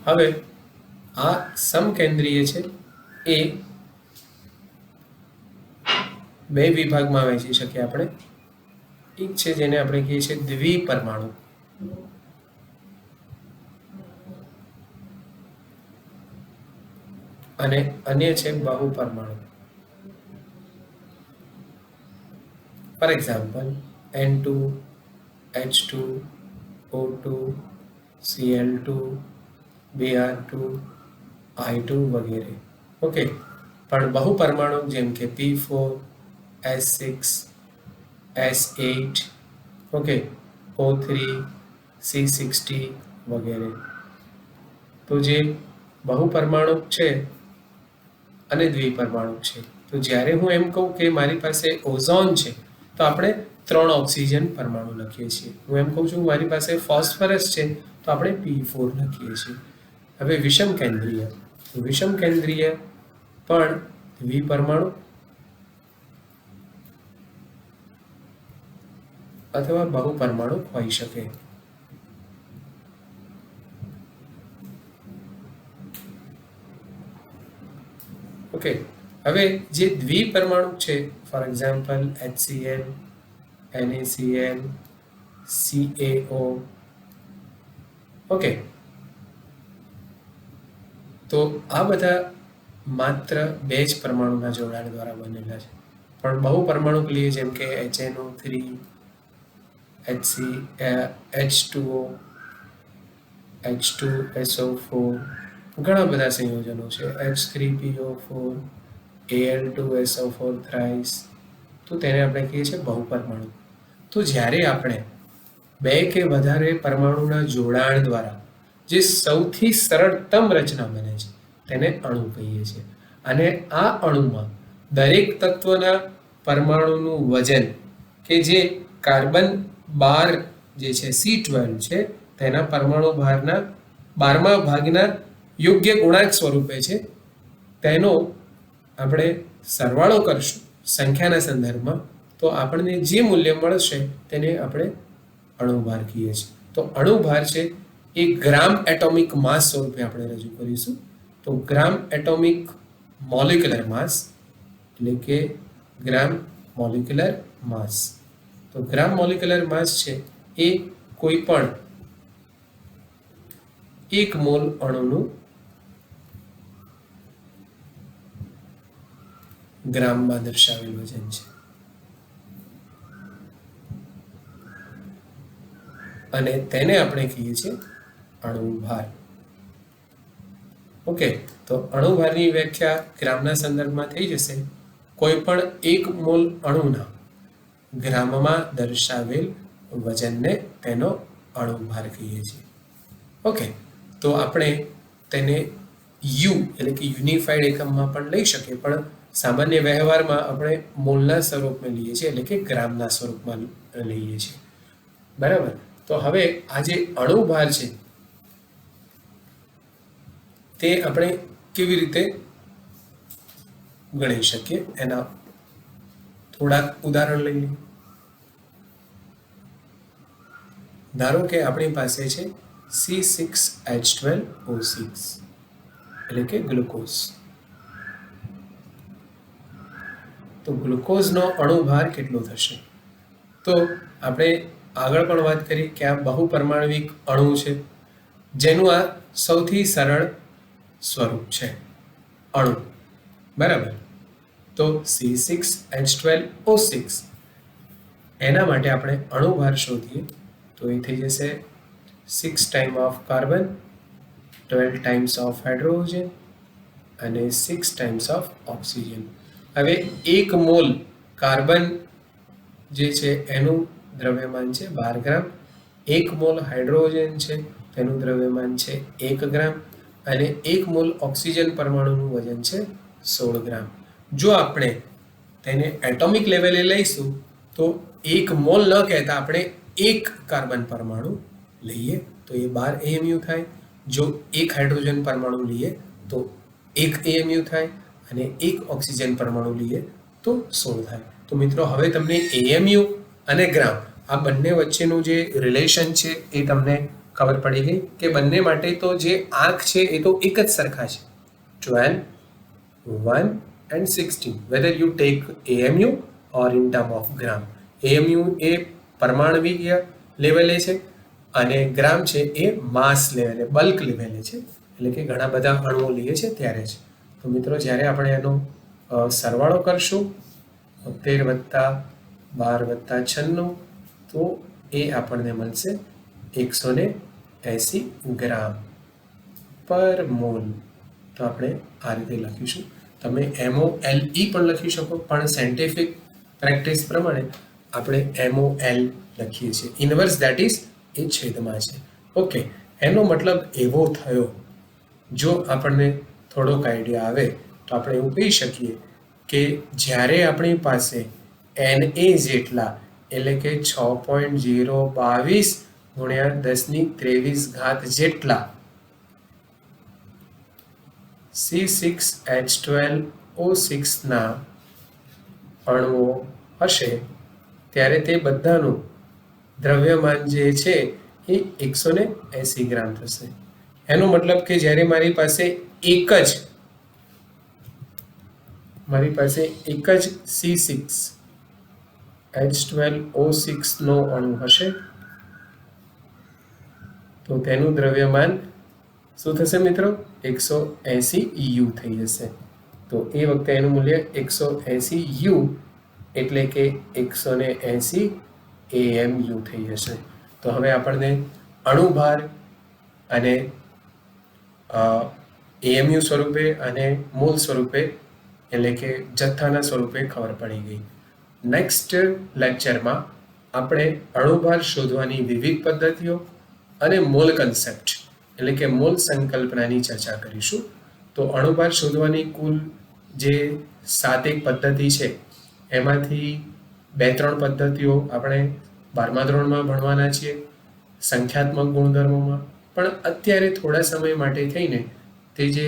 હવે આ સમકેન્દ્રીય છે એ 2 વિભાગમાં વહેંચી શકીએ આપણે. એક છે જેને આપણે કહીએ છીએ દ્વિપરમાણુ અને અન્ય છે બહુપરમાણુ. For example N2, H2, O2, Cl2, Br2, I2 વગેરે. ઓકે, પણ બહુપરમાણુ જેમ કે P4, S6, S8, okay, O3, C60 વગેરે. તો જે બહુપરમાણુ છે અને દ્વિપરમાણુ છે, તો જ્યારે હું એમ કહું કે મારી પાસે ઓઝોન છે તો આપણે 3 ઓક્સિજન પરમાણુ લખીએ છીએ. હું એમ કહું છું મારી પાસે ફોસ્ફરસ છે તો આપણે P4 લખીએ છીએ. હવે વિષમ કેન્દ્રીય પણ દ્વિપરમાણુ અથવા બહુપરમાણુ હોઈ શકે. ઓકે, હવે જે દ્વિપરમાણુ છે, for example HCl, NaCl, CaO. Okay, તો આ બધા માત્ર 2 જ પરમાણુના જોડાણ દ્વારા બનેલા છે. પણ બહુપરમાણુ લઈએ જેમ કે HNO3, H2O, H2SO4, ઘણા બધા સંયોજનો છે, H3PO4, Al2SO4 thrice, તો તેને આપણે કહીએ છીએ બહુપરમાણુ. તો જ્યારે આપણે 2 કે વધારે પરમાણુના જોડાણ દ્વારા જે સૌથી સરળતમ રચના બને છે તેને અણુ કહીએ છીએ. અને આ અણુમાં દરેક તત્વના પરમાણુનું વજન કે જે કાર્બન 12 જે છે C12 છે તેના પરમાણુ ભારના 12મા ભાગના યોગ્ય ગુણાંક સ્વરૂપે છે, તેનો આપણે સરવાળો કરશું સંખ્યાના સંદર્ભમાં તો આપણને જે મૂલ્ય મળશે તેને આપણે અણુભાર કહીએ છીએ. તો અણુભાર છે એ ગ્રામ એટોમિક માસ સ્વરૂપે આપણે રજૂ કરીશું. તો ગ્રામ એટોમિક મોલિક્યુલર માસ એટલે કે ગ્રામ મોલિક્યુલર માસ. તો ગ્રામ મોલિક્યુલર માસ છે એ કોઈ પણ 1 મોલ અણુનું ગ્રામમાં દર્શાવેલ વજન છે. અને તેને આપણે કહીએ છીએ અણુભાર. ઓકે, તો અણુભારની વ્યાખ્યા ગ્રામના સંદર્ભમાં થઈ જશે. કોઈ પણ 1 મોલ અણુના ગ્રામમાં દર્શાવેલ વજનને તેનો અણુભાર કહીએ છીએ. ઓકે, તો આપણે તેને યુ એટલે કે યુનિફાઈડ એકમમાં પણ લઈ શકીએ, પણ સામાન્ય વ્યવહારમાં આપણે મોલના સ્વરૂપમાં લઈએ છીએ એટલે કે ગ્રામના સ્વરૂપમાં લઈએ છીએ. બરાબર. તો હવે આ જે અણુભાર છે તે આપણે કેવી રીતે ગણી શકીએ એના થોડાક ઉદાહરણ લઈએ. ધારો કે આપણી પાસે છે C6H12O6 એટલે કે ગ્લુકોઝ. તો ગ્લુકોઝનો અણુભાર કેટલો થશે? તો આપણે આગળ પણ વાત કરી કે આ બહુપરમાણવિક અણુ છે જેનું આ સૌથી સરળ સ્વરૂપ છે અણુ. બરાબર. તો C6H12O6 એના માટે આપણે અણુભાર શોધીએ તો એ થઈ જશે 6 time of carbon, 12 times of hydrogen અને 6 ટાઈમ્સ ઓફ ઓક્સિજન. હવે 1 મોલ કાર્બન જે છે એનું દ્રવ્યમાન છે 12 ગ્રામ, 1 મોલ હાઇડ્રોજન છે તેનું દ્રવ્યમાન છે 1 ગ્રામ અને 1 મોલ ઓક્સિજન પરમાણુનું વજન છે 16 ગ્રામ. જો આપણે તેને એટોમિક લેવલે લઈશું તો 1 મોલ ન કહેતા આપણે 1 કાર્બન પરમાણુ લઈએ તો એ 12 AMU થાય. જો 1 હાઇડ્રોજન પરમાણુ લઈએ તો 1 AMU થાય અને 1 ઓક્સિજન પરમાણુ લઈએ તો 16 થાય. તો મિત્રો હવે તમને AMU અને ગ્રામ આ બંને વચ્ચેનું જે રિલેશન છે એ તમને ખબર પડી ગઈ કે બંને માટે તો જે આંક છે એ તો એક જ સરખા છે, 12, 1 and 16 whether you take AMU or in term of gram. AMU એ પરમાણવિક લેવલે છે અને ગ્રામ છે એ માસ લેવલે બલ્ક લેવલે છે એટલે કે ઘણા બધા અણુઓ લઈએ છે ત્યારે છે. તો મિત્રો જ્યારે આપણે એનો સરવાળો કરશું 73 + 12 + 96, તો એ આપણને મળશે 180 ગ્રામ પર મોલ. તો આપણે આ રીતે લખીશું. તમે MOLE પણ લખી શકો, પણ સાયન્ટિફિક પ્રેક્ટિસ પ્રમાણે આપણે MOL લખીએ છીએ. ઇન્વર્સ ધેટ ઇઝ એ છેદમાં છે. ઓકે, એનો મતલબ એવો થયો, જો આપણને થોડોક આઈડિયા આવે તો આપણે એવું કહી શકીએ કે જ્યારે આપણી પાસે NA જેટલા એટલે કે 6.022 × 1023 જેટલા C6H12O6 ના અણુઓ હશે, ત્યારે તે બધાનું દ્રવ્યમાન જે છે એ 180 ગ્રામ થશે. એનો મતલબ કે જ્યારે મારી પાસે એક જ C6H12O6 નો અણુ હશે, તો તેનું દ્રવ્યમાન શું થશે મિત્રો? 180 U થઈ જશે. તો એ વખતે એનું મૂલ્ય 180 U એટલે કે 180 AMU થઈ જશે. તો હવે આપણને અણુભાર અને AMU સ્વરૂપે અને મોલ સ્વરૂપે એટલે કે જથ્થાના સ્વરૂપે ખબર પડી ગઈ. નેક્સ્ટ લેક્ચરમાં આપણે અણુભાર શોધવાની વિવિધ પદ્ધતિઓ અને મોલ કન્સેપ્ટ એટલે કે મોલ સંકલ્પનાની ચર્ચા કરીશું. તો અણુભાર શોધવાની કુલ જે 7 પદ્ધતિ છે, એમાંથી 2-3 પદ્ધતિઓ આપણે 12મા ધોરણમાં ભણવાના છીએ સંખ્યાત્મક ગુણધર્મોમાં. પણ અત્યારે થોડા સમય માટે થઈને તે જે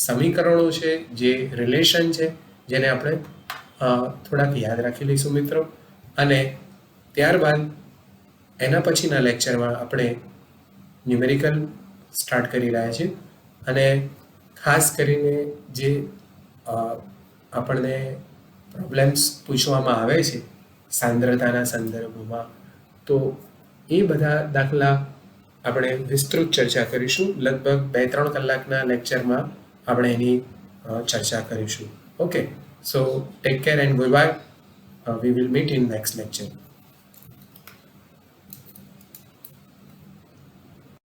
સમીકરણો છે, જે રિલેશન છે, જેને આપણે થોડાક યાદ રાખી લઈશું મિત્રો. અને ત્યારબાદ એના પછીના લેક્ચરમાં આપણે ન્યુમેરિકલ સ્ટાર્ટ કરી રહ્યા છીએ. અને ખાસ કરીને જે આપણને પ્રોબ્લેમ્સ પૂછવામાં આવે છે સાંદ્રતાના સંદર્ભમાં, તો એ બધા દાખલા આપણે વિસ્તૃત ચર્ચા કરીશું. લગભગ 2-3 કલાકના લેક્ચરમાં આપણે એની ચર્ચા કરીશું. Okay, so take care and good bye. We will meet in next lecture.